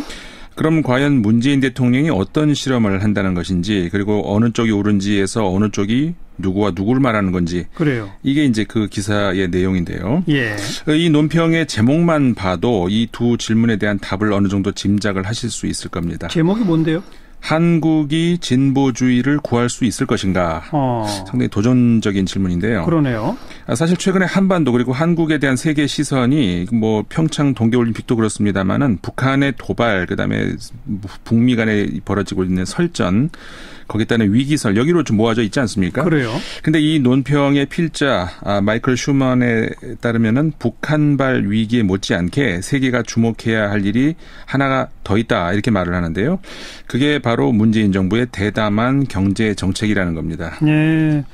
K: 그럼 과연 문재인 대통령이 어떤 실험을 한다는 것인지 그리고 어느 쪽이 옳은지에서 어느 쪽이 누구와 누구를 말하는 건지.
A: 그래요.
K: 이게 이제 그 기사의 내용인데요.
A: 예.
K: 이 논평의 제목만 봐도 이 두 질문에 대한 답을 어느 정도 짐작을 하실 수 있을 겁니다.
A: 제목이 뭔데요?
K: 한국이 진보주의를 구할 수 있을 것인가? 상당히 도전적인 질문인데요.
A: 그러네요.
K: 사실 최근에 한반도 그리고 한국에 대한 세계 시선이 뭐 평창 동계올림픽도 그렇습니다만은 북한의 도발, 그다음에 북미 간에 벌어지고 있는 설전, 거기에 따른 위기설 여기로 좀 모아져 있지 않습니까?
A: 그래요.
K: 근데 이 논평의 필자 마이클 슈먼에 따르면은 북한발 위기에 못지않게 세계가 주목해야 할 일이 하나가 더 있다 이렇게 말을 하는데요. 그게 바로 문재인 정부의 대담한 경제 정책이라는 겁니다.
A: 네,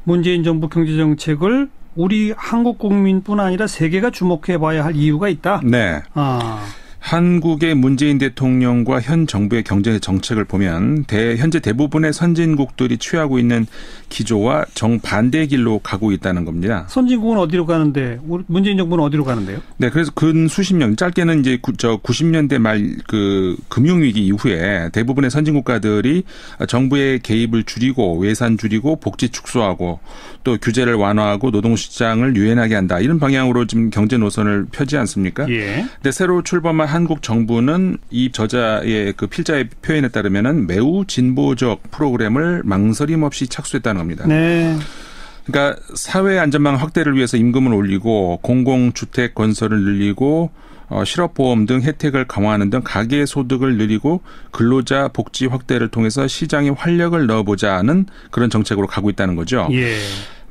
A: 문재인 정부 경제 정책을 우리 한국 국민뿐 아니라 세계가 주목해봐야 할 이유가 있다.
K: 네. 한국의 문재인 대통령과 현 정부의 경제 정책을 보면 현재 대부분의 선진국들이 취하고 있는 기조와 정반대의 길로 가고 있다는 겁니다.
A: 선진국은 어디로 가는데 문재인 정부는 어디로 가는데요?
K: 네, 그래서 근 수십 년, 짧게는 이제 90년대 말 그 금융위기 이후에 대부분의 선진국가들이 정부의 개입을 줄이고 외산 줄이고 복지 축소하고 또 규제를 완화하고 노동시장을 유연하게 한다. 이런 방향으로 지금 경제 노선을 펴지 않습니까?
A: 예.
K: 근데 새로 출범한 한국 정부는 이 저자의 그 필자의 표현에 따르면은 매우 진보적 프로그램을 망설임 없이 착수했다는 겁니다.
A: 네.
K: 그러니까 사회 안전망 확대를 위해서 임금을 올리고 공공주택 건설을 늘리고 실업보험 등 혜택을 강화하는 등 가계 소득을 늘리고 근로자 복지 확대를 통해서 시장에 활력을 넣어보자는 그런 정책으로 가고 있다는 거죠.
A: 예.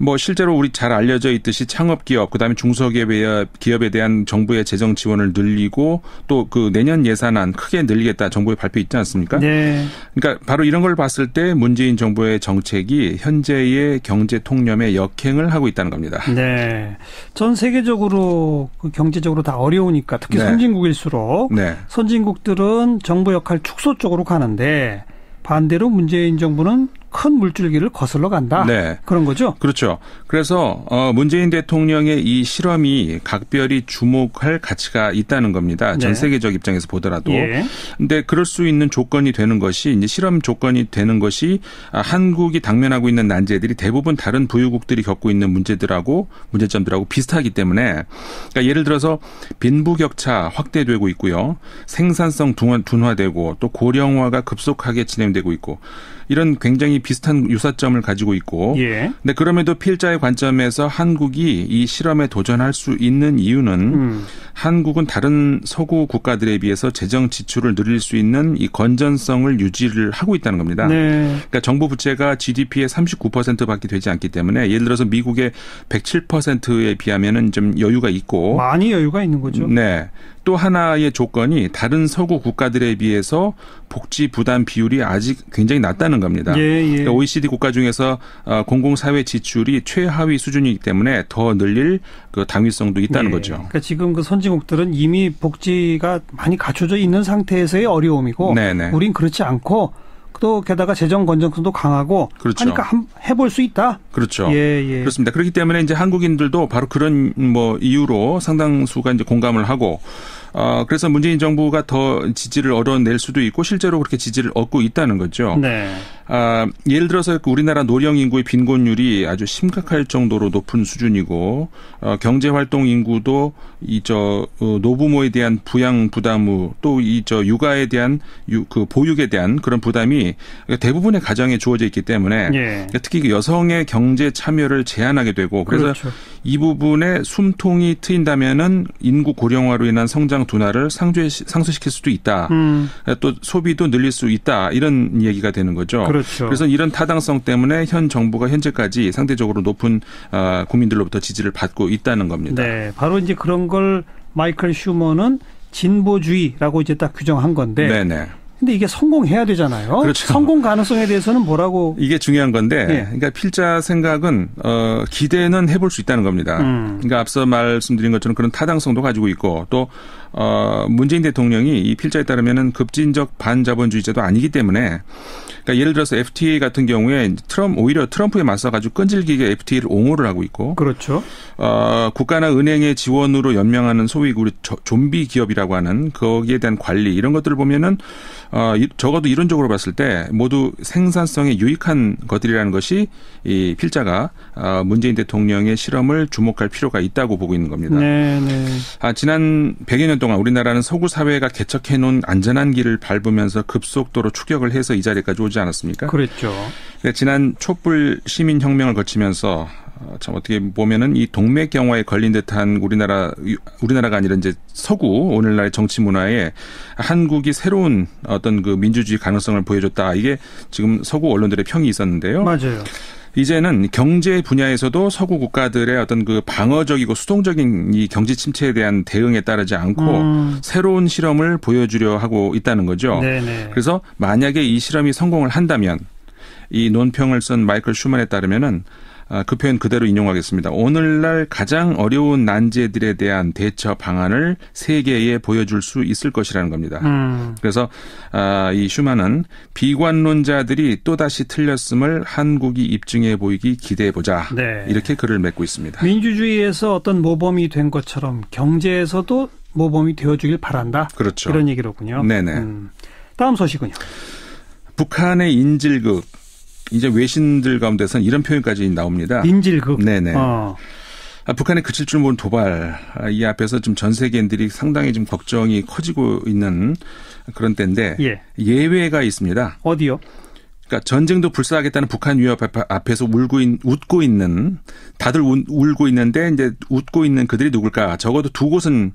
K: 뭐 실제로 우리 잘 알려져 있듯이 창업기업 그다음에 중소기업에 대한 정부의 재정 지원을 늘리고 또 그 내년 예산안 크게 늘리겠다 정부의 발표 있지 않습니까?
A: 네.
K: 그러니까 바로 이런 걸 봤을 때 문재인 정부의 정책이 현재의 경제 통념에 역행을 하고 있다는 겁니다.
A: 네. 전 세계적으로 경제적으로 다 어려우니까 특히
K: 네.
A: 선진국일수록
K: 네.
A: 선진국들은 정부 역할 축소 쪽으로 가는데 반대로 문재인 정부는 큰 물줄기를 거슬러 간다.
K: 네.
A: 그런 거죠?
K: 그렇죠. 그래서 문재인 대통령의 이 실험이 각별히 주목할 가치가 있다는 겁니다. 전 세계적 입장에서 보더라도.
A: 예.
K: 근데 그럴 수 있는 조건이 되는 것이 이제 실험 조건이 되는 것이 한국이 당면하고 있는 난제들이 대부분 다른 부유국들이 겪고 있는 문제점들하고 비슷하기 때문에 그러니까 예를 들어서 빈부격차 확대되고 있고요. 생산성 둔화되고 또 고령화가 급속하게 진행되고 있고 이런 굉장히 비슷한 유사점을 가지고 있고
A: 예.
K: 근데 그럼에도 필자의 관점에서 한국이 이 실험에 도전할 수 있는 이유는 한국은 다른 서구 국가들에 비해서 재정 지출을 늘릴 수 있는 이 건전성을 유지를 하고 있다는 겁니다.
A: 네.
K: 그러니까 정부 부채가 GDP의 39%밖에 되지 않기 때문에 예를 들어서 미국의 107%에 비하면은 좀 여유가 있고
A: 많이 여유가 있는 거죠.
K: 네. 또 하나의 조건이 다른 서구 국가들에 비해서 복지 부담 비율이 아직 굉장히 낮다는 겁니다.
A: 예.
K: 그러니까 OECD 국가 중에서 공공사회 지출이 최하위 수준이기 때문에 더 늘릴 그 당위성도 있다는 거죠.
A: 그러니까 지금 그 선진국들은 이미 복지가 많이 갖춰져 있는 상태에서의 어려움이고
K: 네네.
A: 우린 그렇지 않고 또 게다가 재정 건전성도 강하고
K: 그렇죠.
A: 하니까 해볼 수 있다.
K: 그렇죠.
A: 예.
K: 그렇습니다. 그렇기 때문에 이제 한국인들도 바로 그런 이유로 상당수가 이제 공감을 하고 그래서 문재인 정부가 더 지지를 얻어낼 수도 있고 실제로 그렇게 지지를 얻고 있다는 거죠.
A: 네.
K: 예를 들어서 우리나라 노령 인구의 빈곤율이 아주 심각할 정도로 높은 수준이고 경제활동 인구도 노부모에 대한 부양 부담 또 육아에 대한 그 보육에 대한 그런 부담이 대부분의 가정에 주어져 있기 때문에
A: 예.
K: 특히 그 여성의 경제 참여를 제한하게 되고 그래서
A: 그렇죠.
K: 이 부분에 숨통이 트인다면은 인구 고령화로 인한 성장 둔화를 상쇄시킬 수도 있다. 또 소비도 늘릴 수 있다. 이런 얘기가 되는 거죠.
A: 그렇죠.
K: 그래서 이런 타당성 때문에 현 정부가 현재까지 상대적으로 높은 국민들로부터 지지를 받고 있다는 겁니다.
A: 네, 바로 이제 그런 걸 마이클 슈먼은 진보주의라고 이제 딱 규정한 건데.
K: 네네.
A: 근데 이게 성공해야 되잖아요.
K: 그렇죠.
A: 성공 가능성에 대해서는 뭐라고?
K: 이게 중요한 건데,
A: 예.
K: 그러니까 필자 생각은 기대는 해볼 수 있다는 겁니다. 그러니까 앞서 말씀드린 것처럼 그런 타당성도 가지고 있고 또 문재인 대통령이 이 필자에 따르면은 급진적 반자본주의자도 아니기 때문에. 그러니까 예를 들어서 FTA 같은 경우에 오히려 트럼프에 맞서가지고 끈질기게 FTA를 옹호를 하고 있고,
A: 그렇죠.
K: 국가나 은행의 지원으로 연명하는 소위 우리 좀비 기업이라고 하는 거기에 대한 관리 이런 것들을 보면은 적어도 이론적으로 봤을 때 모두 생산성에 유익한 것들이라는 것이 이 필자가 문재인 대통령의 실험을 주목할 필요가 있다고 보고 있는 겁니다.
A: 네네.
K: 지난 100여 년 동안 우리나라는 서구 사회가 개척해놓은 안전한 길을 밟으면서 급속도로 추격을 해서 이 자리까지 오지 않았습니까?
A: 그렇죠.
K: 지난 촛불 시민혁명을 거치면서 참 어떻게 보면은 이 동맥경화에 걸린 듯한 우리나라가 아니라 이제 서구 오늘날의 정치 문화에 한국이 새로운 어떤 그 민주주의 가능성을 보여줬다. 이게 지금 서구 언론들의 평이 있었는데요.
A: 맞아요.
K: 이제는 경제 분야에서도 서구 국가들의 어떤 그 방어적이고 수동적인 이 경제 침체에 대한 대응에 따르지 않고 새로운 실험을 보여주려 하고 있다는 거죠.
A: 네네.
K: 그래서 만약에 이 실험이 성공을 한다면 이 논평을 쓴 마이클 슈만에 따르면은 그 표현 그대로 인용하겠습니다. 오늘날 가장 어려운 난제들에 대한 대처 방안을 세계에 보여줄 수 있을 것이라는 겁니다. 그래서 이 슈만은 비관론자들이 또다시 틀렸음을 한국이 입증해 보이기 기대해보자.
A: 네.
K: 이렇게 글을 맺고 있습니다.
A: 민주주의에서 어떤 모범이 된 것처럼 경제에서도 모범이 되어주길 바란다.
K: 그렇죠.
A: 이런 얘기로군요.
K: 네네.
A: 다음 소식은요.
K: 북한의 인질극. 이제 외신들 가운데서는 이런 표현까지 나옵니다.
A: 인질극.
K: 네네. 북한에 그칠 줄 모르는 도발. 이 앞에서 좀 전 세계인들이 상당히 좀 걱정이 커지고 있는 그런 때인데 예외가 있습니다.
A: 어디요?
K: 그러니까 전쟁도 불사하겠다는 북한 위협 앞에서 웃고 있는 다들 울고 있는데 이제 웃고 있는 그들이 누굴까? 적어도 두 곳은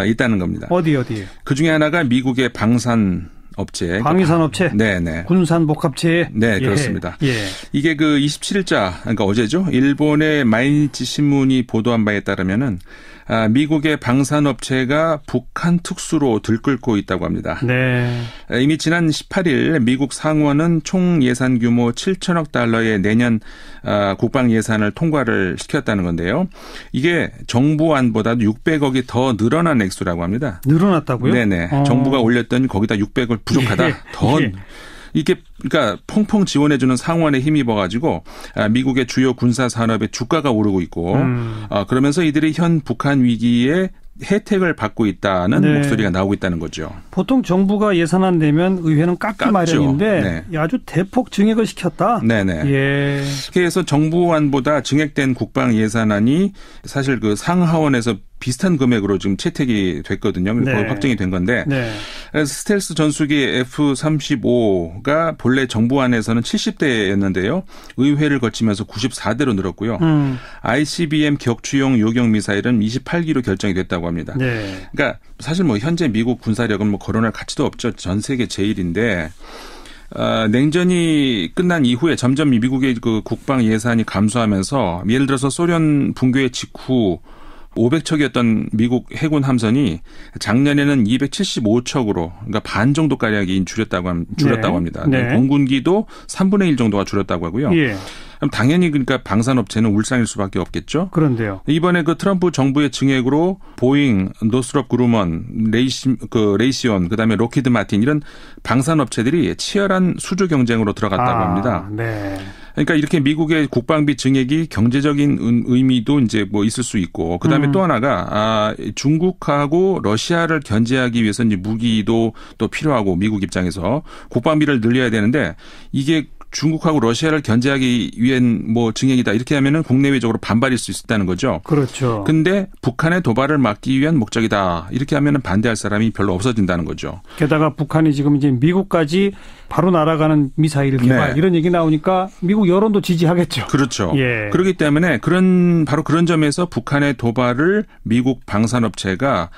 K: 있다는 겁니다.
A: 어디?
K: 그 중에 하나가 미국의 방산업체.
A: 방위산업체?
K: 네네.
A: 군산복합체?
K: 네, 그렇습니다.
A: 예.
K: 이게 그 27일자, 그러니까 어제죠. 일본의 마이니치 신문이 보도한 바에 따르면은 미국의 방산업체가 북한 특수로 들끓고 있다고 합니다.
A: 네.
K: 이미 지난 18일 미국 상원은 총 예산 규모 7천억 달러의 내년 국방 예산을 통과를 시켰다는 건데요. 이게 정부안보다도 600억이 더 늘어난 액수라고 합니다.
A: 늘어났다고요?
K: 네네. 정부가 올렸더니 거기다 600억 부족하다. 더 이게 그러니까 펑펑 지원해주는 상원에 힘입어가지고 미국의 주요 군사 산업의 주가가 오르고 있고 그러면서 이들이 현 북한 위기에 혜택을 받고 있다는 목소리가 나오고 있다는 거죠.
A: 보통 정부가 예산안 내면 의회는 깎기 마련인데 아주 대폭 증액을 시켰다.
K: 네네.
A: 예.
K: 그래서 정부안보다 증액된 국방 예산안이 사실 그 상하원에서 비슷한 금액으로 지금 채택이 됐거든요. 거의 확정이 된 건데 그래서 스텔스 전투기 F-35가 본래 정부안에서는 70대였는데요. 의회를 거치면서 94대로 늘었고요. ICBM 격추용 요격 미사일은 28기로 결정이 됐다고 합니다. 그러니까 사실 뭐 현재 미국 군사력은 뭐 거론할 가치도 없죠. 전 세계 제일인데 냉전이 끝난 이후에 점점 미국의 그 국방 예산이 감소하면서 예를 들어서 소련 붕괴 직후 500척이었던 미국 해군 함선이 작년에는 275척으로 그러니까 반 정도가량이 줄였다고 합니다. 공군기도 3분의 1 정도가 줄였다고 하고요. 그럼 당연히 그러니까 방산업체는 울상일 수밖에 없겠죠.
A: 그런데요.
K: 이번에 그 트럼프 정부의 증액으로 보잉, 노스롭 그루먼, 레이시온, 그다음에 로키드 마틴 이런 방산업체들이 치열한 수주 경쟁으로 들어갔다고 합니다. 그러니까 이렇게 미국의 국방비 증액이 경제적인 의미도 이제 뭐 있을 수 있고, 그다음에 또 하나가 중국하고 러시아를 견제하기 위해서 이제 무기도 또 필요하고 미국 입장에서 국방비를 늘려야 되는데 이게 중국하고 러시아를 견제하기 위한 뭐 증액이다 이렇게 하면은 국내외적으로 반발일 수 있다는 거죠.
A: 그렇죠.
K: 근데 북한의 도발을 막기 위한 목적이다 이렇게 하면은 반대할 사람이 별로 없어진다는 거죠.
A: 게다가 북한이 지금 이제 미국까지 바로 날아가는 미사일 개발 이런 얘기 나오니까 미국 여론도 지지하겠죠.
K: 그렇죠. 그렇기 때문에 바로 그런 점에서 북한의 도발을 미국 방산업체가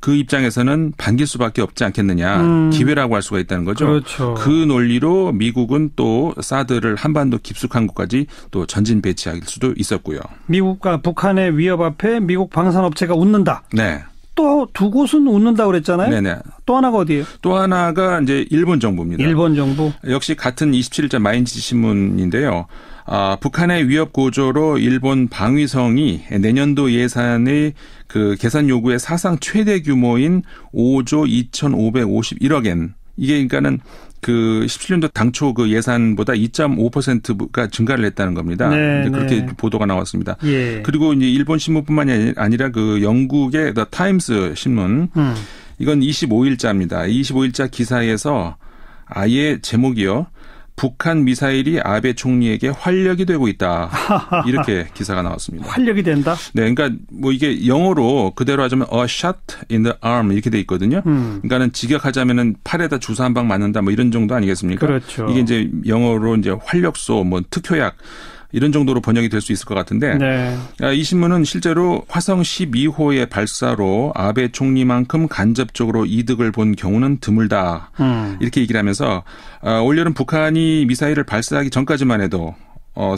K: 그 입장에서는 반길 수밖에 없지 않겠느냐. 기회라고 할 수가 있다는 거죠.
A: 그렇죠.
K: 그 논리로 미국은 또 사드를 한반도 깊숙한 곳까지 또 전진 배치할 수도 있었고요.
A: 미국과 북한의 위협 앞에 미국 방산업체가 웃는다. 또 두 곳은 웃는다고 그랬잖아요. 또 하나가 어디예요?
K: 또 하나가 이제 일본 정부입니다.
A: 일본 정부.
K: 역시 같은 27일자 마이니치 신문인데요. 북한의 위협 고조로 일본 방위성이 내년도 예산의 그 계산 요구의 사상 최대 규모인 5조 2,551억 엔. 이게 그러니까는 그 17년도 당초 그 예산보다 2.5%가 증가를 했다는 겁니다. 그렇게 보도가 나왔습니다. 그리고 이제 일본 신문뿐만이 아니라 그 영국의 The 타임스 신문 이건 25일자입니다. 25일자 기사에서 아예 제목이요. 북한 미사일이 아베 총리에게 활력이 되고 있다. 이렇게 기사가 나왔습니다.
A: 활력이 된다?
K: 네, 그러니까 뭐 이게 영어로 그대로 하자면 a shot in the arm 이렇게 돼 있거든요. 그러니까는 직역하자면은 팔에다 주사 한 방 맞는다 뭐 이런 정도 아니겠습니까?
A: 그렇죠.
K: 이게 이제 영어로 이제 활력소, 뭐 특효약 이런 정도로 번역이 될 수 있을 것 같은데 네. 이 신문은 실제로 화성 12호의 발사로 아베 총리만큼 간접적으로 이득을 본 경우는 드물다. 이렇게 얘기를 하면서 올여름 북한이 미사일을 발사하기 전까지만 해도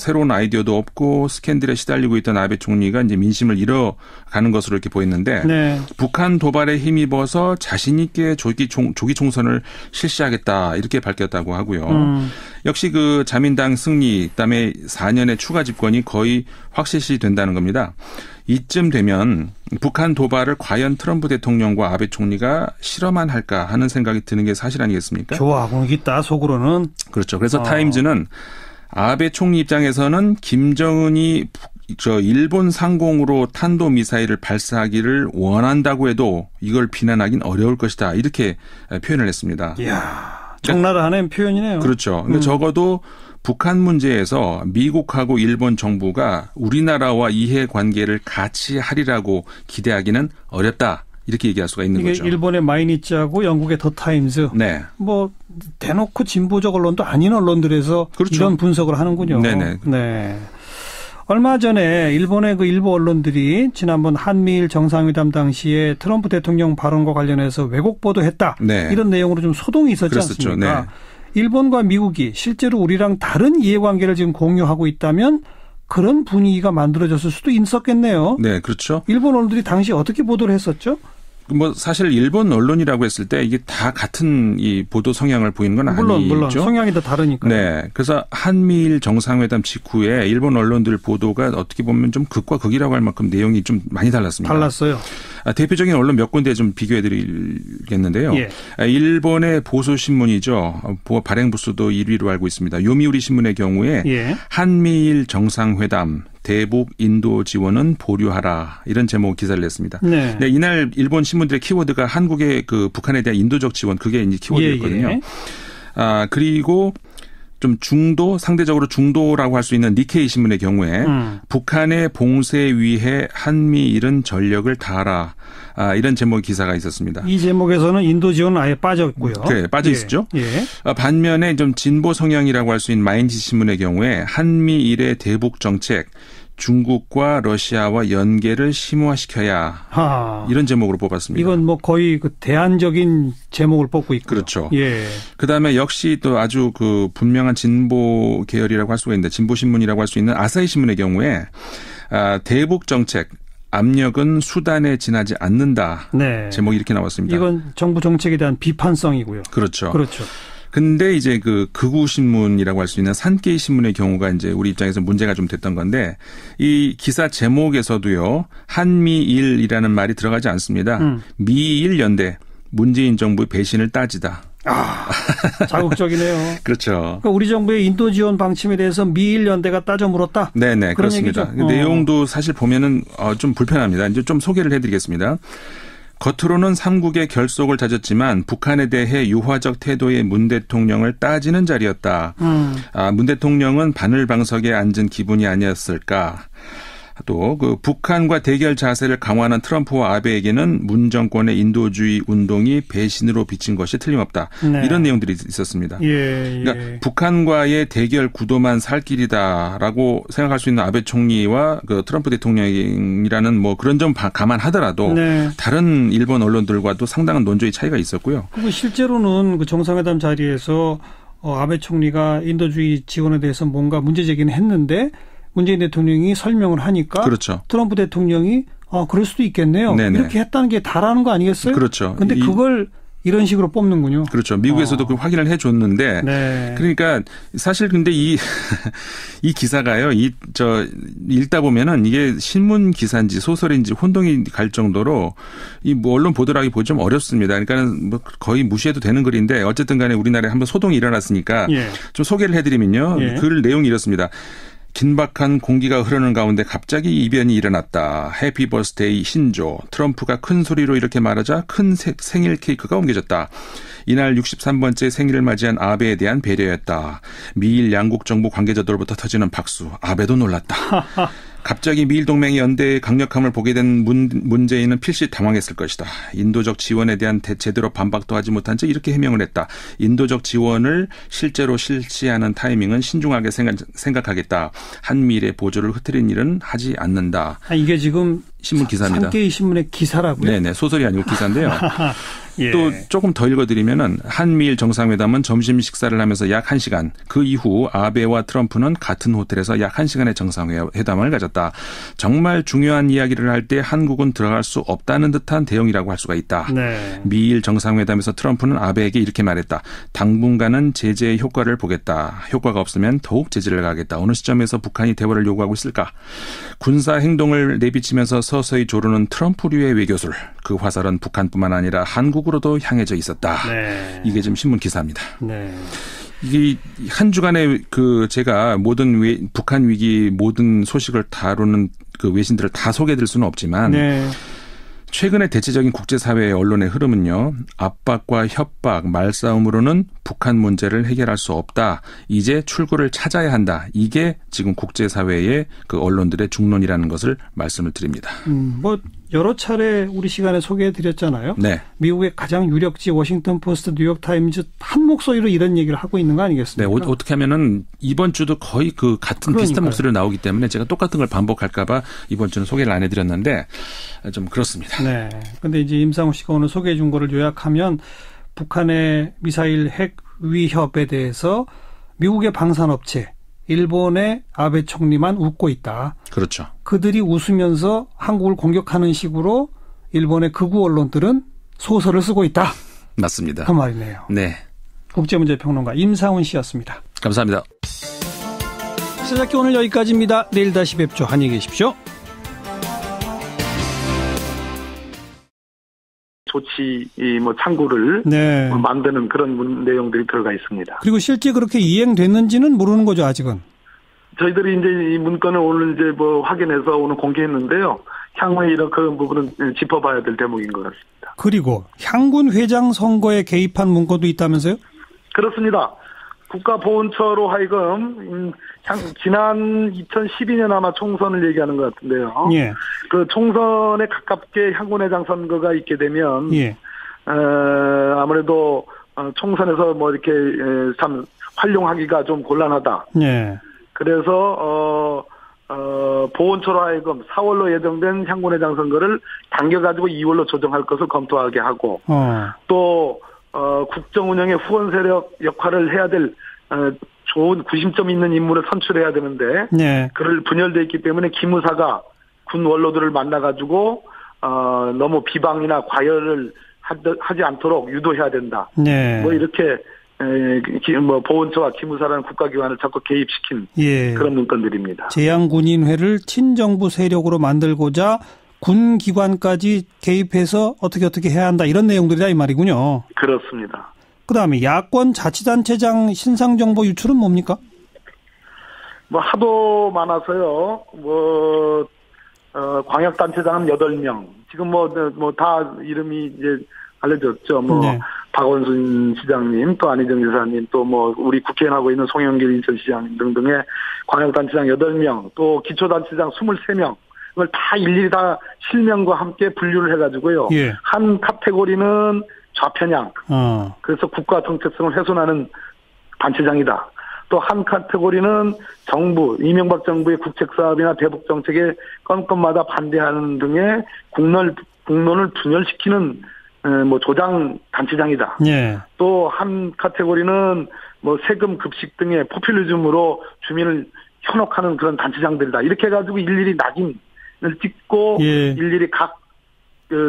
K: 새로운 아이디어도 없고 스캔들에 시달리고 있던 아베 총리가 이제 민심을 잃어가는 것으로 이렇게 보였는데 네. 북한 도발에 힘입어서 자신 있게 조기 총선을 실시하겠다 이렇게 밝혔다고 하고요. 역시 그 자민당 승리 그다음에 4년의 추가 집권이 거의 확실시 된다는 겁니다. 이쯤 되면 북한 도발을 과연 트럼프 대통령과 아베 총리가 실험만 할까 하는 생각이 드는 게 사실 아니겠습니까?
A: 좋아하고 있다 속으로는.
K: 그렇죠. 그래서 타임즈는 아베 총리 입장에서는 김정은이 일본 상공으로 탄도미사일을 발사하기를 원한다고 해도 이걸 비난하긴 어려울 것이다. 이렇게 표현을 했습니다.
A: 이야, 적나라하는 표현이네요.
K: 그렇죠. 그러니까 적어도 북한 문제에서 미국하고 일본 정부가 우리나라와 이해관계를 같이 하리라고 기대하기는 어렵다. 이렇게 얘기할 수가 있는
A: 이게
K: 거죠.
A: 일본의 마이니치하고 영국의 더 타임즈.
K: 네.
A: 뭐 대놓고 진보적 언론도 아닌 언론들에서 그렇죠. 이런 분석을 하는군요.
K: 네네.
A: 네. 얼마 전에 일본의 그 일부 언론들이 지난번 한미일 정상회담 당시에 트럼프 대통령 발언과 관련해서 왜곡 보도했다. 네. 이런 내용으로 좀 소동이 있었지
K: 그랬었죠.
A: 않습니까?
K: 네.
A: 일본과 미국이 실제로 우리랑 다른 이해관계를 지금 공유하고 있다면 그런 분위기가 만들어졌을 수도 있었겠네요.
K: 네, 그렇죠.
A: 일본 언론들이 당시 어떻게 보도를 했었죠?
K: 뭐 사실 일본 언론이라고 했을 때 이게 다 같은 이 보도 성향을 보이는 건 아니죠.
A: 물론 성향이 다 다르니까요.
K: 네, 그래서 한미일 정상회담 직후에 일본 언론들 보도가 어떻게 보면 좀 극과 극이라고 할 만큼 내용이 좀 많이 달랐습니다.
A: 달랐어요.
K: 대표적인 언론 몇 군데 좀 비교해드리겠는데요. 예. 일본의 보수 신문이죠. 발행 부수도 1위로 알고 있습니다. 요미우리 신문의 경우에 예. 한미일 정상회담. 대북 인도 지원은 보류하라 이런 제목 기사를 냈습니다. 네. 네, 이날 일본 신문들의 키워드가 한국의 그 북한에 대한 인도적 지원 그게 이제 키워드였거든요. 예. 그리고 좀 상대적으로 중도라고 할 수 있는 니케이 신문의 경우에 북한의 봉쇄 위해 한미일은 전력을 다하라. 이런 제목 기사가 있었습니다.
A: 이 제목에서는 인도 지원은 아예 빠졌고요.
K: 네, 빠져 있었죠. 예. 반면에 좀 진보 성향이라고 할 수 있는 마인지 신문의 경우에 한미일의 대북 정책 중국과 러시아와 연계를 심화시켜야 이런 제목으로 뽑았습니다.
A: 이건 뭐 거의 그 대안적인 제목을 뽑고 있고요.
K: 그렇죠.
A: 예.
K: 그다음에 역시 또 아주 그 분명한 진보 계열이라고 할 수가 있는데 진보 신문이라고 할 수 있는 아사히 신문의 경우에 대북 정책 압력은 수단에 지나지 않는다. 네. 제목이 이렇게 나왔습니다.
A: 이건 정부 정책에 대한 비판성이고요.
K: 그렇죠.
A: 그렇죠.
K: 근데 이제 그 극우 신문이라고 할 수 있는 산케이 신문의 경우가 이제 우리 입장에서 문제가 좀 됐던 건데 이 기사 제목에서도요. 한미일이라는 말이 들어가지 않습니다. 미일 연대 문재인 정부의 배신을 따지다.
A: 자극적이네요.
K: 그렇죠.
A: 그러니까 우리 정부의 인도 지원 방침에 대해서 미일 연대가 따져 물었다.
K: 네네 그렇습니다. 내용도 사실 보면은 좀 불편합니다. 이제 좀 소개를 해드리겠습니다. 겉으로는 삼국의 결속을 다졌지만 북한에 대해 유화적 태도의 문 대통령을 따지는 자리였다. 문 대통령은 바늘방석에 앉은 기분이 아니었을까. 또 그 북한과 대결 자세를 강화하는 트럼프와 아베에게는 문 정권의 인도주의 운동이 배신으로 비친 것이 틀림없다. 네. 이런 내용들이 있었습니다.
A: 예.
K: 그러니까 북한과의 대결 구도만 살 길이다라고 생각할 수 있는 아베 총리와 그 트럼프 대통령이라는 뭐 그런 점 감안하더라도 네. 다른 일본 언론들과도 상당한 논조의 차이가 있었고요.
A: 그리고 실제로는 그 정상회담 자리에서 아베 총리가 인도주의 지원에 대해서 뭔가 문제 제기는 했는데 문재인 대통령이 설명을 하니까
K: 그렇죠.
A: 트럼프 대통령이 그럴 수도 있겠네요.
K: 네네.
A: 이렇게 했다는 게 다라는 거 아니겠어요?
K: 그렇죠.
A: 그런데 그걸 이런 식으로 뽑는군요.
K: 그렇죠. 미국에서도 그 확인을 해줬는데,
A: 네.
K: 그러니까 사실 근데 이 기사가요, 읽다 보면은 이게 신문 기사인지 소설인지 혼동이 갈 정도로 뭐 언론 보도라기 보기 좀 어렵습니다. 그러니까는 뭐 거의 무시해도 되는 글인데 어쨌든 간에 우리나라에 한번 소동이 일어났으니까 예. 좀 소개를 해드리면요, 글 내용이 이렇습니다. 긴박한 공기가 흐르는 가운데 갑자기 이변이 일어났다. 해피 버스데이 신조. 트럼프가 큰 소리로 이렇게 말하자 큰 생일 케이크가 옮겨졌다. 이날 63번째 생일을 맞이한 아베에 대한 배려였다. 미일 양국 정부 관계자들로부터 터지는 박수. 아베도 놀랐다. 갑자기 미일 동맹의 연대의 강력함을 보게 된 문재인은 필시 당황했을 것이다. 인도적 지원에 대한 제대로 반박도 하지 못한 채 이렇게 해명을 했다. 인도적 지원을 실제로 실시하는 타이밍은 신중하게 생각하겠다. 한미일의 보조를 흐트린 일은 하지 않는다.
A: 이게 지금
K: 신문 기사입니다.
A: 산케이 신문의 기사라고요?
K: 네네, 소설이 아니고 기사인데요.
A: 예.
K: 또 조금 더 읽어드리면은 한미일 정상회담은 점심 식사를 하면서 약 1시간, 그 이후 아베와 트럼프는 같은 호텔에서 약 1시간의 정상회담을 가졌다. 정말 중요한 이야기를 할 때 한국은 들어갈 수 없다는 듯한 대응이라고 할 수가 있다.
A: 네.
K: 미일 정상회담에서 트럼프는 아베에게 이렇게 말했다. 당분간은 제재의 효과를 보겠다. 효과가 없으면 더욱 제재를 가하겠다. 어느 시점에서 북한이 대화를 요구하고 있을까? 군사 행동을 내비치면서 서서히 조르는 트럼프류의 외교술. 그 화살은 북한뿐만 아니라 한국으로도 향해져 있었다.
A: 네.
K: 이게 지금 신문 기사입니다.
A: 네.
K: 이게 한 주간에 제가 모든 북한 위기 모든 소식을 다루는 그 외신들을 다 소개해드릴 수는 없지만
A: 네.
K: 최근의 대체적인 국제사회의 언론의 흐름은요. 압박과 협박, 말싸움으로는 북한 문제를 해결할 수 없다. 이제 출구를 찾아야 한다. 이게 지금 국제사회의 그 언론들의 중론이라는 것을 말씀을 드립니다.
A: 여러 차례 우리 시간에 소개해드렸잖아요.
K: 네.
A: 미국의 가장 유력지 워싱턴 포스트, 뉴욕타임즈 한 목소리로 이런 얘기를 하고 있는 거 아니겠습니까?
K: 네. 어떻게 하면은 이번 주도 거의 같은 비슷한 목소리로 나오기 때문에 제가 똑같은 걸 반복할까 봐 이번 주는 소개를 안 해드렸는데 좀 그렇습니다.
A: 네. 근데 이제 임상훈 씨가 오늘 소개해 준 거를 요약하면 북한의 미사일 핵 위협에 대해서 미국의 방산업체, 일본의 아베 총리만 웃고 있다.
K: 그렇죠.
A: 그들이 웃으면서 한국을 공격하는 식으로 일본의 극우 언론들은 소설을 쓰고 있다.
K: 맞습니다.
A: 그 말이네요.
K: 네.
A: 국제문제평론가 임상훈 씨였습니다.
K: 감사합니다.
A: 시사잡기 오늘 여기까지입니다. 내일 다시 뵙죠. 안녕히 계십시오.
B: 조치 창구를
A: 네.
B: 만드는 그런 내용들이 들어가 있습니다.
A: 그리고 실제 그렇게 이행됐는지는 모르는 거죠, 아직은.
B: 저희들이 이제 이 문건을 오늘 이제 확인해서 오늘 공개했는데요. 향후에 이런 그런 부분은 짚어봐야 될 대목인 것 같습니다.
A: 그리고 향군 회장 선거에 개입한 문건도 있다면서요?
B: 그렇습니다. 국가보훈처로 하여금 지난 2012년 아마 총선을 얘기하는 것 같은데요.
A: 예.
B: 그 총선에 가깝게 향군회장 선거가 있게 되면
A: 예.
B: 아무래도 총선에서 이렇게 참 활용하기가 좀 곤란하다.
A: 예.
B: 그래서 보훈처로 하여금 4월로 예정된 향군회장 선거를 당겨가지고 2월로 조정할 것을 검토하게 하고 또 국정 운영의 후원 세력 역할을 해야 될 좋은 구심점 있는 인물을 선출해야 되는데
A: 네.
B: 그를 분열돼 있기 때문에 기무사가 군 원로들을 만나가지고 너무 비방이나 과열을 하지 않도록 유도해야 된다.
A: 네.
B: 이렇게 보훈처와 기무사라는 국가기관을 자꾸 개입시킨
A: 예.
B: 그런 문건들입니다.
A: 제양군인회를 친정부 세력으로 만들고자 군 기관까지 개입해서 어떻게 해야 한다 이런 내용들이다 이 말이군요.
B: 그렇습니다.
A: 그다음에 야권 자치단체장 신상정보 유출은 뭡니까?
B: 하도 많아서요. 광역단체장은 8명. 지금 다 이름이 이제 알려졌죠.
A: 네.
B: 박원순 시장님, 또 안희정 지사님, 또 우리 국회의원하고 있는 송영길 인천시장님 등등의 광역단체장 8명, 또 기초단체장 23명. 이걸 다 일일이 다 실명과 함께 분류를 해가지고요.
A: 예.
B: 한 카테고리는 좌편향. 그래서 국가 정체성을 훼손하는 단체장이다. 또 한 카테고리는 정부, 이명박 정부의 국책사업이나 대북 정책에 건건마다 반대하는 등의 국론을 분열시키는 조장 단체장이다.
A: 예.
B: 또 한 카테고리는 세금 급식 등의 포퓰리즘으로 주민을 현혹하는 그런 단체장들이다. 이렇게 해가지고 일일이 낙인을 찍고
A: 예.
B: 일일이 각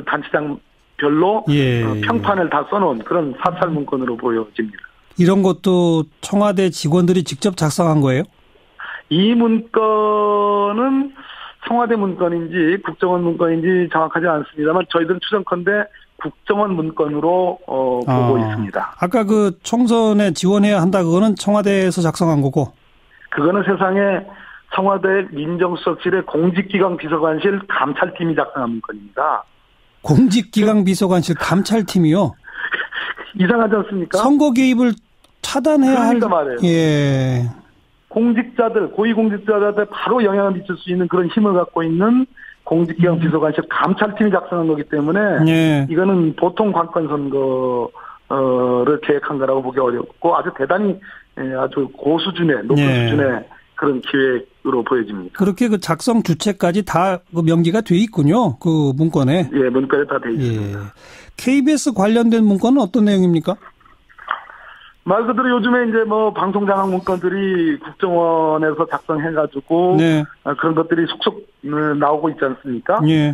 B: 단체장별로
A: 예.
B: 평판을 다 써놓은 그런 사찰 문건으로 보여집니다.
A: 이런 것도 청와대 직원들이 직접 작성한 거예요?
B: 이 문건은 청와대 문건인지 국정원 문건인지 정확하지 않습니다만 저희들은 추정컨대 국정원 문건으로 보고 있습니다.
A: 아까 총선에 지원해야 한다 그거는 청와대에서 작성한 거고?
B: 그거는 세상에 청와대 민정수석실의 공직기강 비서관실 감찰팀이 작성한 문건입니다.
A: 공직기강 비서관실 감찰팀이요?
B: 이상하지 않습니까?
A: 선거 개입을 차단해야
B: 그러니까 말이에요.
A: 예.
B: 공직자들, 고위공직자들한테 바로 영향을 미칠 수 있는 그런 힘을 갖고 있는 공직기강 비서관실 감찰팀이 작성한 거기 때문에
A: 예.
B: 이거는 보통 관건 선거를 계획한 거라고 보기 어렵고 아주 대단히 아주 고수준의 높은
A: 예.
B: 수준의 그런 기획으로 보여집니다.
A: 그렇게 그 작성 주체까지 다 명기가 돼 있군요. 그 문건에.
B: 예, 문건에 다 돼 있습니다.
A: 예. KBS 관련된 문건은 어떤 내용입니까?
B: 말 그대로 요즘에 이제 뭐 방송 장악 문건들이 국정원에서 작성해가지고
A: 네.
B: 그런 것들이 속속 나오고 있지 않습니까?
A: 예.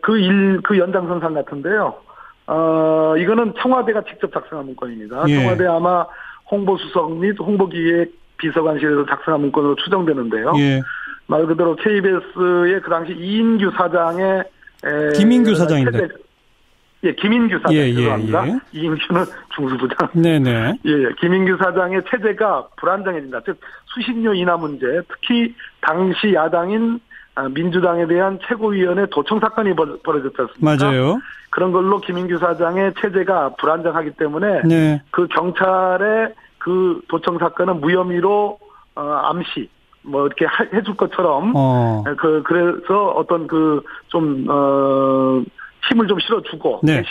B: 그 연장선상 같은데요. 이거는 청와대가 직접 작성한 문건입니다.
A: 예.
B: 청와대 아마 홍보수석 및 홍보기획 비서관실에서 작성한 문건으로 추정되는데요.
A: 예.
B: 말 그대로 KBS의 그 당시 이인규 사장의
A: 김인규 사장인데.
B: 예, 김인규 사장 죄송합니다.
A: 예.
B: 이인규는 중수부장.
A: 네네.
B: 예, 김인규 사장의 체제가 불안정해진다. 즉 수신료 인하 문제, 특히 당시 야당인 민주당에 대한 최고위원회 도청 사건이 벌어졌지 않습니까?
A: 맞아요.
B: 그런 걸로 김인규 사장의 체제가 불안정하기 때문에
A: 네.
B: 그 경찰의 그 도청 사건은 무혐의로 암시 뭐 이렇게 해줄 것처럼 그래서 어떤 힘을 좀 실어주고
A: 네.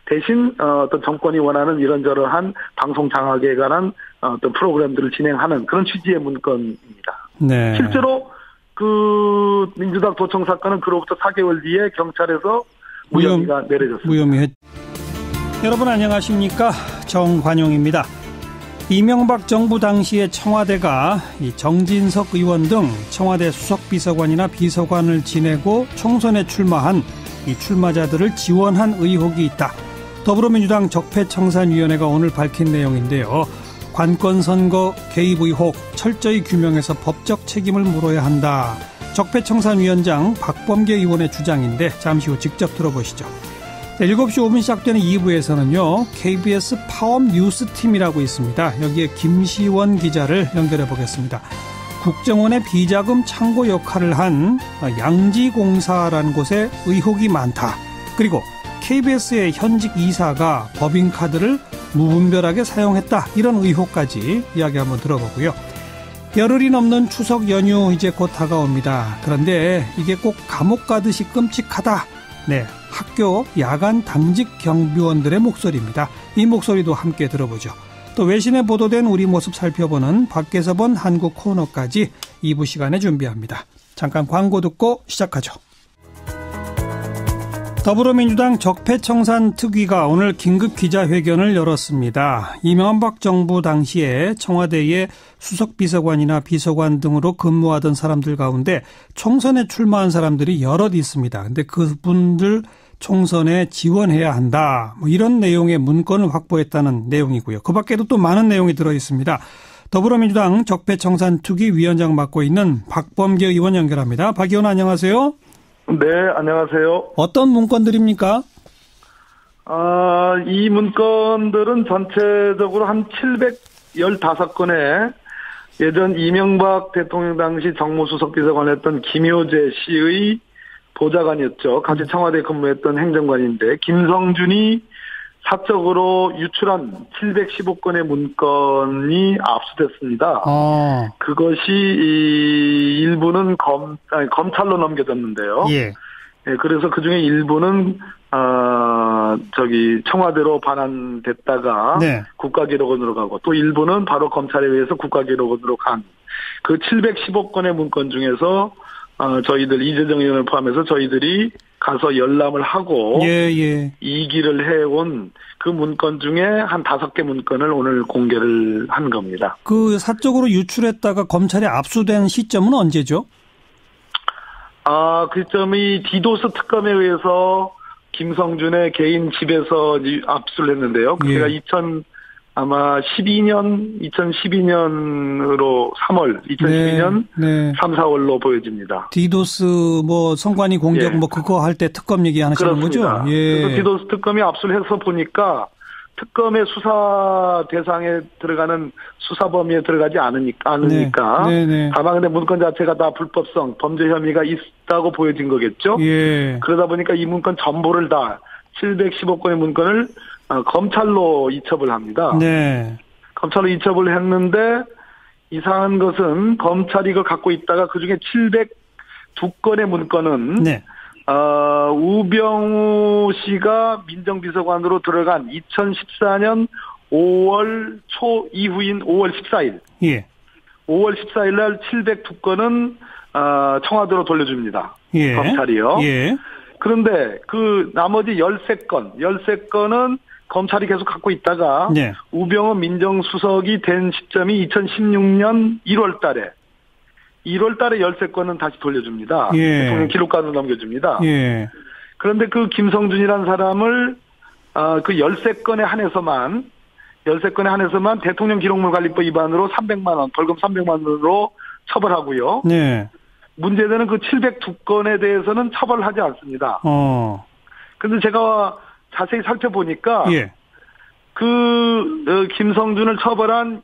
B: 대신 어떤 정권이 원하는 이런저런한 방송 장악에 관한 어떤 프로그램들을 진행하는 그런 취지의 문건입니다.
A: 네.
B: 실제로 그 민주당 도청 사건은 그로부터 4개월 뒤에 경찰에서 무혐의가 내려졌습니다.
A: 무혐의. 여러분 안녕하십니까? 정관용입니다. 이명박 정부 당시에 청와대가 이 정진석 의원 등 청와대 수석비서관이나 비서관을 지내고 총선에 출마한 이 출마자들을 지원한 의혹이 있다. 더불어민주당 적폐청산위원회가 오늘 밝힌 내용인데요. 관건선거 개입 의혹 철저히 규명해서 법적 책임을 물어야 한다. 적폐청산위원장 박범계 의원의 주장인데 잠시 후 직접 들어보시죠. 7시 5분 시작되는 2부에서는요. KBS 파업 뉴스팀이라고 있습니다. 여기에 김시원 기자를 연결해 보겠습니다. 국정원의 비자금 창고 역할을 한 양지공사라는 곳에 의혹이 많다. 그리고 KBS의 현직 이사가 법인카드를 무분별하게 사용했다. 이런 의혹까지 이야기 한번 들어보고요. 열흘이 넘는 추석 연휴 이제 곧 다가옵니다. 그런데 이게 꼭 감옥 가듯이 끔찍하다. 네, 학교 야간 당직 경비원들의 목소리입니다. 이 목소리도 함께 들어보죠. 또 외신에 보도된 우리 모습 살펴보는 밖에서 본 한국 코너까지 2부 시간에 준비합니다. 잠깐 광고 듣고 시작하죠. 더불어민주당 적폐청산특위가 오늘 긴급 기자회견을 열었습니다. 이명박 정부 당시에 청와대의 수석비서관이나 비서관 등으로 근무하던 사람들 가운데 총선에 출마한 사람들이 여럿 있습니다. 근데 그분들 총선에 지원해야 한다. 뭐 이런 내용의 문건을 확보했다는 내용이고요. 그 밖에도 또 많은 내용이 들어있습니다. 더불어민주당 적폐청산특위 위원장 맡고 있는 박범계 의원 연결합니다. 박 의원 안녕하세요.
B: 네, 안녕하세요.
A: 어떤 문건들입니까?
B: 이 문건들은 전체적으로 한 715건의 예전 이명박 대통령 당시 정무수석 비서관을 했던 김효재 씨의 보좌관이었죠. 같이 청와대에 근무했던 행정관인데 김성준이 사적으로 유출한 715건의 문건이 압수됐습니다. 그것이 일부는 검찰로 넘겨졌는데요.
A: 예.
B: 예, 그래서 그중에 일부는 청와대로 반환됐다가 네. 국가기록원으로 가고 또 일부는 바로 검찰에 의해서 국가기록원으로 간 그 715건의 문건 중에서 저희들 이재정 의원을 포함해서 저희들이 가서 열람을 하고 이 길을 해온 그 문건 중에 한 5개 문건을 오늘 공개를 한 겁니다.
A: 그 사적으로 유출했다가 검찰에 압수된 시점은 언제죠?
B: 그 시점이 디도스 특검에 의해서 김성준의 개인 집에서 압수를 했는데요. 그때가 2012년으로 3월, 2012년 3, 4월로 보여집니다.
A: 디도스 선관위 공격 그거 할 때 특검 얘기하시는 거죠?
B: 예. 그래서 디도스 특검이 압수를 해서 보니까 특검의 수사 대상에 들어가는 수사 범위에 들어가지 않으니까.
A: 네.
B: 다만 근데 문건 자체가 다 불법성, 범죄 혐의가 있다고 보여진 거겠죠.
A: 예.
B: 그러다 보니까 이 문건 전부를 다 715건의 문건을 검찰로 이첩을 합니다.
A: 네.
B: 검찰로 이첩을 했는데 이상한 것은 검찰이 이걸 갖고 있다가 그중에 702건의 문건은
A: 네.
B: 우병우 씨가 민정비서관으로 들어간 2014년 5월 초 이후인 5월 14일.
A: 예.
B: 5월 14일 날 702건은 청와대로 돌려줍니다.
A: 예.
B: 검찰이요.
A: 예.
B: 그런데 그 나머지 13건은 검찰이 계속 갖고 있다가
A: 네.
B: 우병우 민정수석이 된 시점이 2016년 1월 달에 13건은 다시 돌려줍니다.
A: 예.
B: 대통령 기록관으로 넘겨줍니다.
A: 예.
B: 그런데 그 김성준이라는 사람을 그 13건에 한해서만 대통령 기록물 관리법 위반으로 300만 원, 벌금 300만 원으로 처벌하고요.
A: 네.
B: 문제되는 그 702건에 대해서는 처벌하지 않습니다. 근데 제가 자세히 살펴보니까
A: 예.
B: 김성준을 처벌한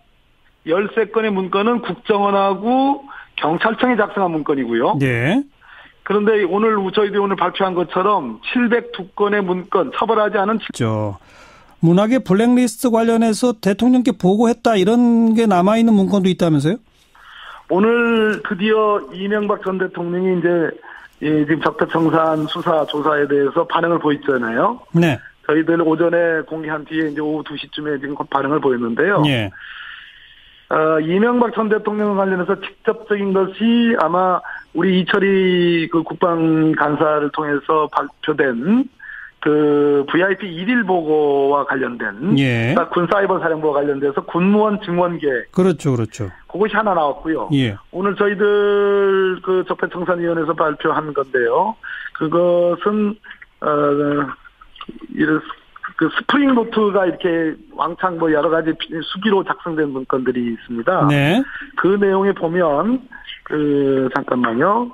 B: 13건의 문건은 국정원하고 경찰청이 작성한 문건이고요.
A: 네.
B: 그런데 저희들이 오늘 발표한 것처럼 702건의 문건, 처벌하지 않은
A: 문학의 블랙리스트 관련해서 대통령께 보고했다 이런 게 남아있는 문건도 있다면서요? 오늘
B: 드디어 이명박 전 대통령이 지금 적폐청산 수사 조사에 대해서 반응을 보였잖아요.
A: 네.
B: 저희들 오전에 공개한 뒤에 오후 2시쯤에 지금 반응을 보였는데요.
A: 네.
B: 이명박 전 대통령 관련해서 직접적인 것이 아마 우리 이철희 그 국방 간사를 통해서 발표된 그 VIP 1일 보고와 관련된 그러니까 군 사이버 사령부와 관련돼서 군무원 증원 계획.
A: 그렇죠.
B: 그것이 하나 나왔고요.
A: 예.
B: 오늘 저희들 그 적폐청산위원회에서 발표한 건데요. 그것은 그 스프링 노트가 이렇게 왕창 여러 가지 수기로 작성된 문건들이 있습니다.
A: 네.
B: 그 내용에 보면 잠깐만요.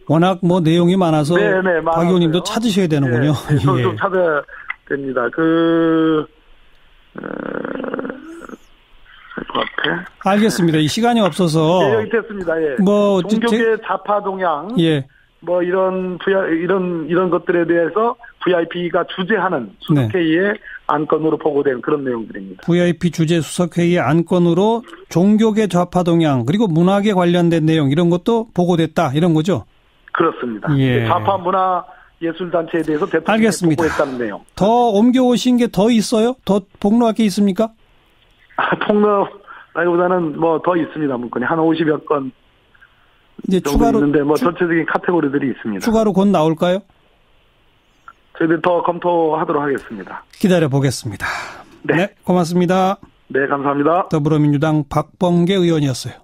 A: 워낙 내용이 많아서
B: 네네,
A: 박 의원님도 찾으셔야 되는군요.
B: 네, 좀 찾아야 됩니다. 그 앞에.
A: 알겠습니다. 이 시간이 없어서.
B: 네, 여기 됐습니다. 예. 종교계 좌파 동향.
A: 예.
B: 이런 것들에 대해서 VIP가 주재하는 수석회의의 안건으로 보고된 그런 내용들입니다.
A: VIP 주재 수석회의의 안건으로 종교계 좌파 동향 그리고 문학에 관련된 내용 이런 것도 보고됐다 이런 거죠?
B: 그렇습니다. 예. 좌파 문화 예술단체에 대해서 대통령이 보고했다는 내용.
A: 더 옮겨오신 게 더 있어요? 더 폭로할 게 있습니까?
B: 폭로라기보다는 더 있습니다. 문건이 한 50여 건
A: 이제 추가로
B: 있는데 전체적인 카테고리들이 있습니다.
A: 추가로 곧 나올까요?
B: 저희들 더 검토하도록 하겠습니다.
A: 기다려 보겠습니다. 네, 고맙습니다.
B: 네, 감사합니다.
A: 더불어민주당 박범계 의원이었어요.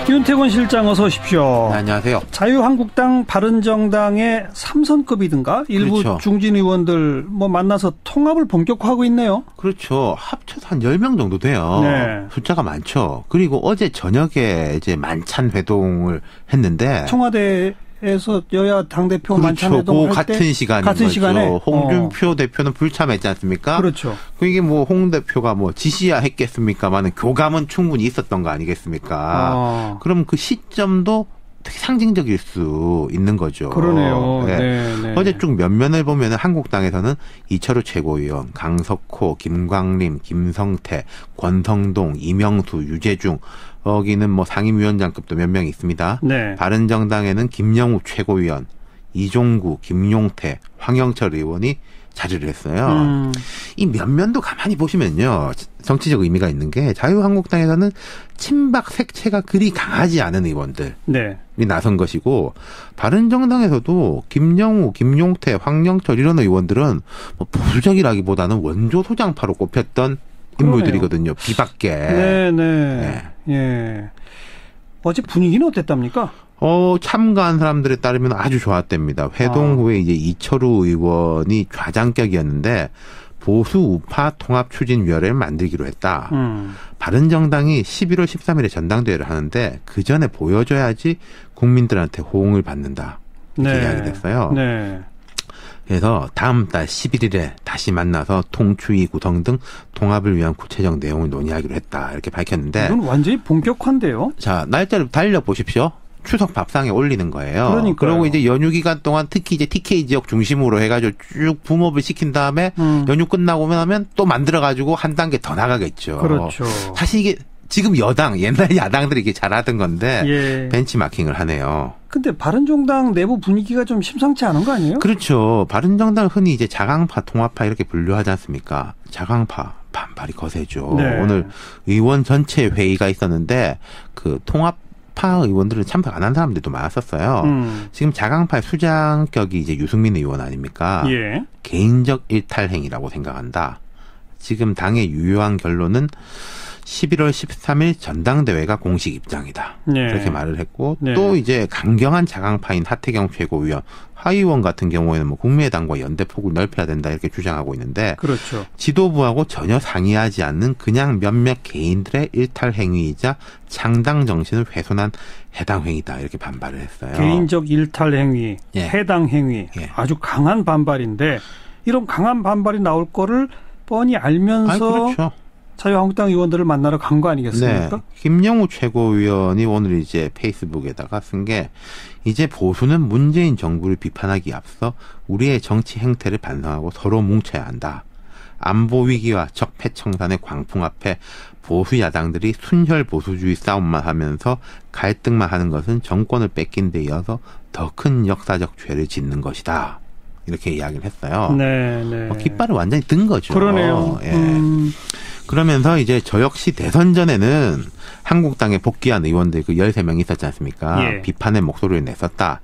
A: 윤태곤 실장 어서 오십시오.
C: 네, 안녕하세요.
A: 자유한국당 바른정당의 3선급이든가 일부 그렇죠. 중진 의원들 만나서 통합을 본격화하고 있네요.
C: 그렇죠. 합쳐서 한 10명 정도 돼요.
A: 네.
C: 숫자가 많죠. 그리고 어제 저녁에 이제 만찬 회동을 했는데
A: 청와대에서 여야 당대표
C: 그렇죠.
A: 만찬 회동을 할 때
C: 같은 시간인 거죠.
A: 시간에
C: 홍준표 대표는 불참했지 않습니까?
A: 그렇죠.
C: 이게 홍 대표가 지시야 했겠습니까만은 교감은 충분히 있었던 거 아니겠습니까? 그럼 그 시점도 되게 상징적일 수 있는 거죠.
A: 그러네요. 네.
C: 어제 쭉 면면을 보면 한국당에서는 이철우 최고위원, 강석호, 김광림, 김성태, 권성동, 이명수, 유재중 여기는 상임위원장급도 몇 명 있습니다.
A: 네.
C: 바른정당에는 김영우 최고위원, 이종구, 김용태, 황영철 의원이 자리를 했어요. 이 면면도 가만히 보시면요. 정치적 의미가 있는 게 자유한국당에서는 친박 색채가 그리 강하지 않은 의원들이 나선 것이고 바른정당에서도 김영우, 김용태, 황영철 이런 의원들은 보수적이라기보다는 원조 소장파로 꼽혔던 인물들이거든요. 비박계.
A: 네. 어제 분위기는 어땠답니까?
C: 참가한 사람들에 따르면 아주 좋았답니다. 회동 후에 이제 이철우 의원이 좌장격이었는데 보수 우파 통합추진위원회를 만들기로 했다. 바른정당이 11월 13일에 전당대회를 하는데 그 전에 보여줘야지 국민들한테 호응을 받는다. 이렇게 이야기를 했어요. 그래서 다음 달 11일에 다시 만나서 통추위 구성 등 통합을 위한 구체적 내용을 논의하기로 했다. 이렇게 밝혔는데.
A: 이건 완전히 본격화인데요.
C: 자, 날짜를 달려보십시오. 추석 밥상에 올리는 거예요.
A: 그러니까요.
C: 그리고 이제 연휴 기간 동안 특히 이제 TK 지역 중심으로 해가지고 쭉 붐업을 시킨 다음에 연휴 끝나고 나면 또 만들어가지고 한 단계 더 나가겠죠.
A: 그렇죠.
C: 사실 이게 지금 여당, 옛날 야당들이 이게 잘하던 건데
A: 예.
C: 벤치마킹을 하네요.
A: 근데 바른정당 내부 분위기가 좀 심상치 않은 거 아니에요?
C: 그렇죠. 바른정당을 흔히 이제 자강파, 통합파 이렇게 분류하지 않습니까? 자강파 반발이 거세죠.
A: 네.
C: 오늘 의원 전체 회의가 있었는데 그 통합파 의원들은 참석 안 한 사람들도 많았었어요. 지금 자강파의 수장격이 이제 유승민 의원 아닙니까?
A: 예.
C: 개인적 일탈 행위라고 생각한다. 지금 당의 유효한 결론은 11월 13일 전당대회가 공식 입장이다.
A: 네.
C: 그렇게 말을 했고
A: 네.
C: 또 이제 강경한 자강파인 하태경 최고위원, 하의원 같은 경우에는 뭐 국민의당과 연대폭을 넓혀야 된다 이렇게 주장하고 있는데
A: 그렇죠.
C: 지도부하고 전혀 상의하지 않는 그냥 몇몇 개인들의 일탈 행위이자 창당 정신을 훼손한 해당 행위다 이렇게 반발을 했어요.
A: 개인적 일탈 행위,
C: 예.
A: 해당 행위
C: 예.
A: 아주 강한 반발인데 이런 강한 반발이 나올 거를 뻔히 알면서
C: 그렇죠.
A: 자유한국당 의원들을 만나러 간 거 아니겠습니까?
C: 네. 김영우 최고위원이 오늘 이제 페이스북에다가 쓴 게 이제 보수는 문재인 정부를 비판하기 앞서 우리의 정치 행태를 반성하고 서로 뭉쳐야 한다. 안보 위기와 적폐청산의 광풍 앞에 보수 야당들이 순혈 보수주의 싸움만 하면서 갈등만 하는 것은 정권을 뺏긴 데 이어서 더 큰 역사적 죄를 짓는 것이다. 이렇게 이야기를 했어요.
A: 네, 네.
C: 깃발을 완전히 든 거죠.
A: 그러네요.
C: 예. 그러면서 이제 저 역시 대선 전에는 한국당에 복귀한 의원들 그 13명 있었지 않습니까?
A: 예.
C: 비판의 목소리를 냈었다.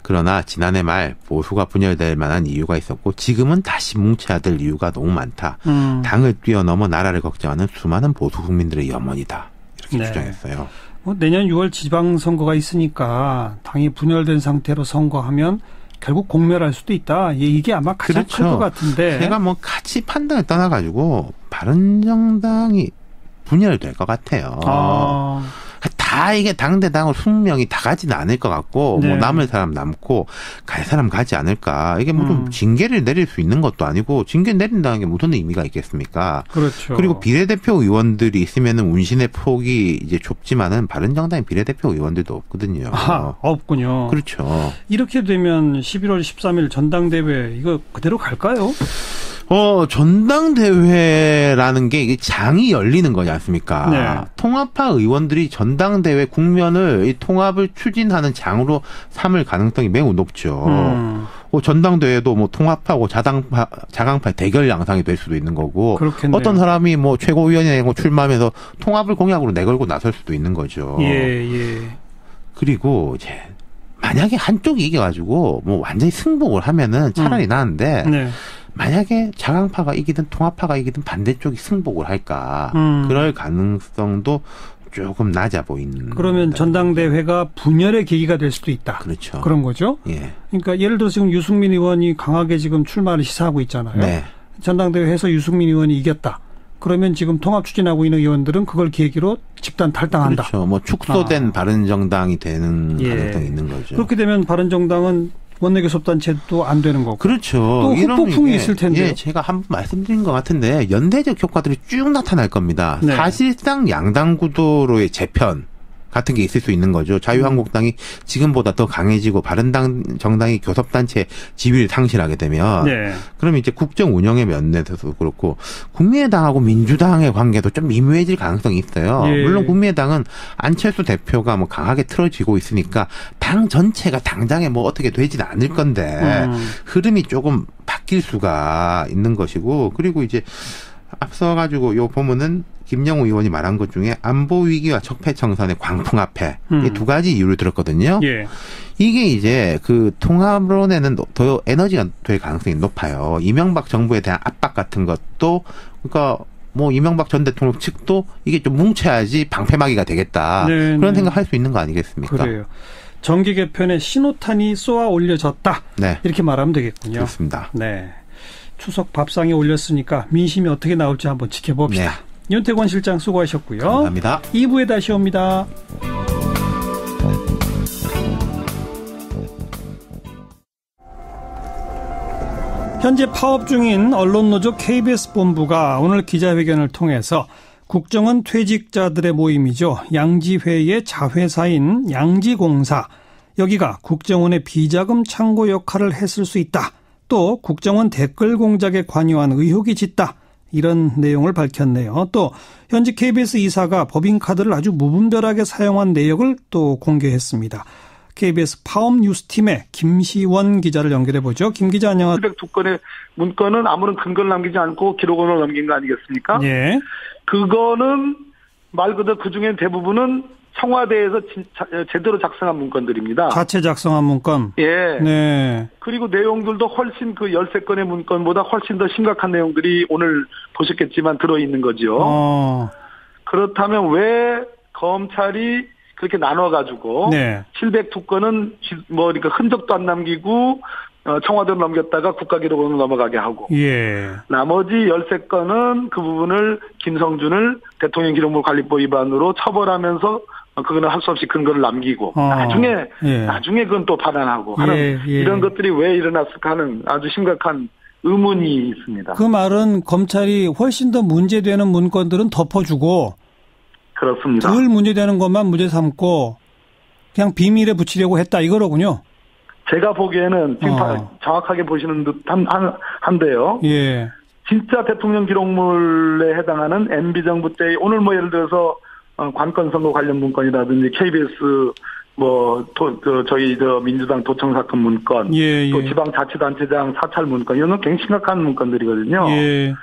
C: 그러나 지난해 말 보수가 분열될 만한 이유가 있었고 지금은 다시 뭉쳐야 될 이유가 너무 많다. 당을 뛰어넘어 나라를 걱정하는 수많은 보수 국민들의 염원이다. 이렇게
A: 네.
C: 주장했어요.
A: 내년 6월 지방선거가 있으니까 당이 분열된 상태로 선거하면 결국 공멸할 수도 있다. 이게 아마 가장
C: 그렇죠.
A: 클 것 같은데.
C: 제가 뭐 가치 판단을 떠나가지고 바른정당이 분열될 것 같아요. 다 이게 당대당으로 숙명이 다 가지는 않을 것 같고
A: 네.
C: 뭐 남을 사람 남고 갈 사람 가지 않을까. 이게 뭐 좀 징계를 내릴 수 있는 것도 아니고 징계 내린다는 게 무슨 의미가 있겠습니까?
A: 그렇죠.
C: 그리고 비례대표 의원들이 있으면은 운신의 폭이 이제 좁지만은 바른정당 비례대표 의원들도 없거든요.
A: 없군요.
C: 그렇죠.
A: 이렇게 되면 11월 13일 전당대회 이거 그대로 갈까요?
C: 전당대회라는 게 이게 장이 열리는 거지 않습니까?
A: 네.
C: 통합파 의원들이 전당대회 국면을 이 통합을 추진하는 장으로 삼을 가능성이 매우 높죠. 전당대회도 뭐 통합하고 자강파 대결 양상이 될 수도 있는 거고.
A: 그렇겠네요.
C: 어떤 사람이 뭐 최고위원회 출마하면서 통합을 공약으로 내걸고 나설 수도 있는 거죠.
A: 예.
C: 그리고 이제 만약에 한쪽이 이겨가지고 뭐 완전히 승복을 하면은 차라리 나은데.
A: 네.
C: 만약에 자강파가 이기든 통합파가 이기든 반대쪽이 승복을 할까. 그럴 가능성도 조금 낮아 보이는.
A: 그러면 전당대회가 분열의 계기가 될 수도 있다.
C: 그렇죠.
A: 그런 거죠?
C: 예.
A: 그러니까 예를 들어 지금 유승민 의원이 강하게 지금 출마를 시사하고 있잖아요.
C: 네.
A: 전당대회에서 유승민 의원이 이겼다. 그러면 지금 통합 추진하고 있는 의원들은 그걸 계기로 집단 탈당한다.
C: 그렇죠. 뭐 축소된 바른정당이 되는 가능성이 있는 거죠.
A: 그렇게 되면 바른정당은 원내교섭단체도 안 되는 거고.
C: 그렇죠.
A: 또 후폭풍이 있을 텐데.
C: 예, 제가 한번 말씀드린 것 같은데 연대적 효과들이 쭉 나타날 겁니다.
A: 네.
C: 사실상 양당 구도로의 재편 같은 게 있을 수 있는 거죠. 자유한국당이 지금보다 더 강해지고 바른당 정당이 교섭단체 지위를 상실하게 되면
A: 네.
C: 그러면 이제 국정 운영의 면에서도 그렇고 국민의당하고 민주당의 관계도 좀 미묘해질 가능성이 있어요.
A: 예.
C: 물론 국민의당은 안철수 대표가 뭐 강하게 틀어지고 있으니까 당 전체가 당장에 뭐 어떻게 되지는 않을 건데 흐름이 조금 바뀔 수가 있는 것이고 그리고 이제 앞서 가지고 요 보면은 김영우 의원이 말한 것 중에 안보 위기와 적폐청산의 광풍 앞에 이 두 가지 이유를 들었거든요.
A: 예.
C: 이게 이제 그 통합론에는 더 에너지가 될 가능성이 높아요. 이명박 정부에 대한 압박 같은 것도 그러니까 뭐 이명박 전 대통령 측도 이게 좀 뭉쳐야지 방패막이가 되겠다.
A: 네,
C: 그런
A: 네.
C: 생각할 수 있는 거 아니겠습니까?
A: 그래요. 정계 개편에 신호탄이 쏘아 올려졌다.
C: 네.
A: 이렇게 말하면 되겠군요.
C: 그렇습니다.
A: 네. 추석 밥상에 올렸으니까 민심이 어떻게 나올지 한번 지켜봅시다.
C: 네.
A: 윤태권 실장 수고하셨고요.
C: 감사합니다.
A: 2부에 다시 옵니다. 현재 파업 중인 언론노조 KBS 본부가 오늘 기자회견을 통해서 국정원 퇴직자들의 모임이죠. 양지회의 자회사인 양지공사, 여기가 국정원의 비자금 창고 역할을 했을 수 있다. 또 국정원 댓글 공작에 관여한 의혹이 짙다. 이런 내용을 밝혔네요. 또 현직 KBS 이사가 법인카드를 아주 무분별하게 사용한 내역을 또 공개했습니다. KBS 파업 뉴스팀의 김시원 기자를 연결해보죠. 김 기자 안녕하세요.
B: 702건의 문건은 아무런 근거를 남기지 않고 기록원으로 넘긴 거 아니겠습니까?
A: 예.
B: 그거는 말 그대로 그중에 대부분은 청와대에서 제대로 작성한 문건들입니다.
A: 자체 작성한 문건?
B: 예.
A: 네.
B: 그리고 내용들도 훨씬 그 13건의 문건보다 훨씬 더 심각한 내용들이 오늘 보셨겠지만 들어있는 거죠. 그렇다면 왜 검찰이 그렇게 나눠가지고
A: 네.
B: 702건은 그러니까 흔적도 안 남기고 청와대로 넘겼다가 국가기록원으로 넘어가게 하고
A: 예.
B: 나머지 13건은 그 부분을 김성준을 대통령기록물관리법 위반으로 처벌하면서 그거는 할 수 없이 근거를 남기고 나중에 그건 또 반환하고 하는 이런 것들이 왜 일어났을까 하는 아주 심각한 의문이 있습니다.
A: 그 말은 검찰이 훨씬 더 문제되는 문건들은 덮어주고
B: 그렇습니다.
A: 덜 문제되는 것만 문제 삼고 그냥 비밀에 붙이려고 했다 이거로군요.
B: 제가 보기에는 지금 정확하게 보시는 듯 한데요.
A: 예.
B: 진짜 대통령 기록물에 해당하는 MB정부 때 오늘 예를 들어서 관건 선거 관련 문건이라든지 KBS 저희 민주당 도청 사건 문건, 또 지방자치단체장 사찰 문건 이런 건 굉장히 심각한 문건들이거든요.
A: 예.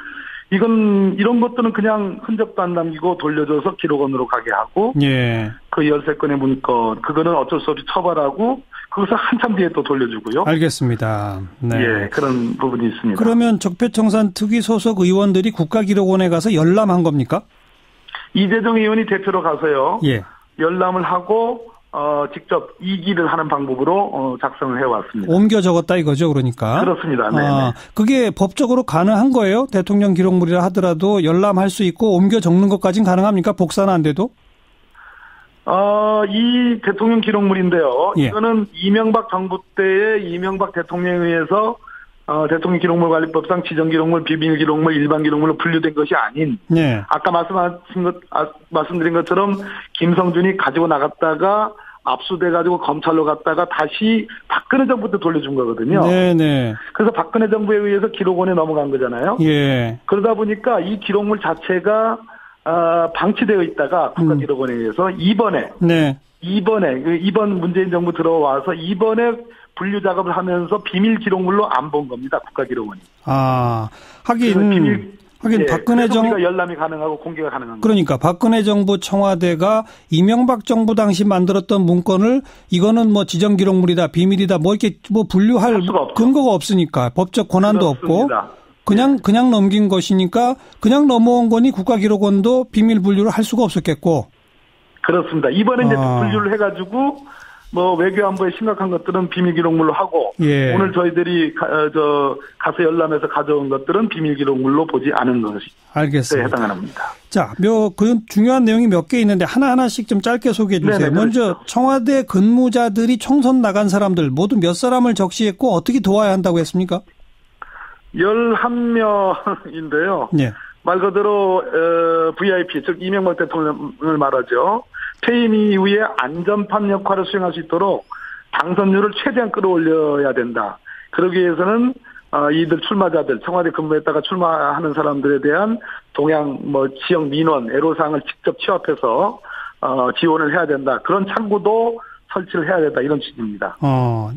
B: 이런 것들은 그냥 흔적도 안 남기고 돌려줘서 기록원으로 가게 하고, 그 13건의 문건, 그거는 어쩔 수 없이 처벌하고, 그것을 한참 뒤에 또 돌려주고요.
A: 알겠습니다. 네.
B: 예, 그런 부분이 있습니다.
A: 그러면 적폐청산 특위 소속 의원들이 국가기록원에 가서 열람한 겁니까?
B: 이재정 의원이 대표로 가서요.
A: 예.
B: 열람을 하고, 직접 이기를 하는 방법으로 작성을 해왔습니다.
A: 옮겨 적었다 이거죠, 그러니까.
B: 그렇습니다. 네.
A: 그게 법적으로 가능한 거예요? 대통령 기록물이라 하더라도 열람할 수 있고 옮겨 적는 것까지는 가능합니까? 복사는 안 돼도?
B: 이 대통령 기록물인데요.
A: 예.
B: 이거는 이명박 정부 때에 이명박 대통령에 의해서 대통령 기록물관리법상 지정기록물, 비밀기록물, 일반기록물로 분류된 것이 아닌 아까 말씀드린 것처럼 김성준이 가지고 나갔다가 압수돼가지고 검찰로 갔다가 다시 박근혜 정부 때 돌려준 거거든요.
A: 네네.
B: 그래서 박근혜 정부에 의해서 기록원에 넘어간 거잖아요.
A: 예.
B: 그러다 보니까 이 기록물 자체가 방치되어 있다가 국가기록원에 의해서 이번에 이번 문재인 정부 들어와서 이번에 분류 작업을 하면서 비밀 기록물로 안 본 겁니다. 국가기록원이.
A: 하긴 박근혜 정부
B: 열람이 가능하고 공개가 가능한
A: 그러니까 박근혜 정부 청와대가 이명박 정부 당시 만들었던 문건을 이거는 지정 기록물이다, 비밀이다, 이렇게 분류할 근거가 없으니까 법적 권한도
B: 그렇습니다.
A: 없고 그냥 넘긴 것이니까 그냥 넘어온 거니 국가기록원도 비밀 분류를 할 수가 없었겠고.
B: 그렇습니다. 이번에 이제 분류를 해가지고 외교안보에 심각한 것들은 비밀기록물로 하고 오늘 저희들이 가서 열람해서 가져온 것들은 비밀기록물로 보지 않은 것이
A: 알겠습니다.
B: 해당합니다.
A: 자, 그 중요한 내용이 몇 개 있는데 하나하나씩 좀 짧게 소개해 주세요.
B: 네네,
A: 먼저
B: 그렇죠.
A: 청와대 근무자들이 총선 나간 사람들 모두 몇 사람을 적시했고 어떻게 도와야 한다고 했습니까?
B: 11명인데요. 말 그대로 VIP, 즉 이명박 대통령을 말하죠. 퇴임 이후에 안전판 역할을 수행할 수 있도록 당선율을 최대한 끌어올려야 된다. 그러기 위해서는 이들 출마자들, 청와대 근무했다가 출마하는 사람들에 대한 동향, 지역 민원, 애로사항을 직접 취합해서 지원을 해야 된다. 그런 창구도 설치를 해야 된다. 이런 취지입니다.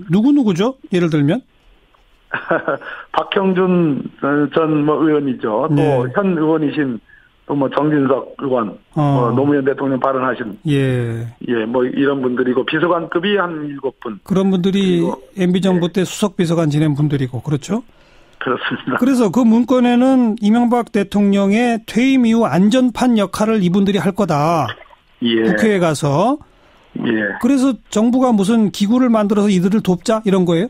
A: 누구죠? 예를 들면?
B: 박형준 전 의원이죠. 또 현 의원이신 또 정진석 의원, 노무현 대통령 발언하신 이런 분들이고 비서관급이 한 7분.
A: 그런 분들이 MB 정부 때 수석 비서관 지낸 분들이고 그렇죠?
B: 그렇습니다.
A: 그래서 그 문건에는 이명박 대통령의 퇴임 이후 안전판 역할을 이분들이 할 거다. 국회에 가서. 그래서 정부가 무슨 기구를 만들어서 이들을 돕자 이런 거예요?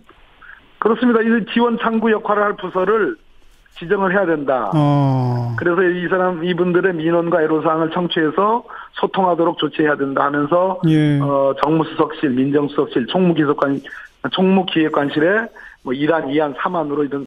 B: 그렇습니다. 이 지원 창구 역할을 할 부서를 지정을 해야 된다. 그래서 이분들의 민원과 애로사항을 청취해서 소통하도록 조치해야 된다 하면서 정무수석실, 민정수석실, 총무기획관실에 1안, 2안, 3안으로 이런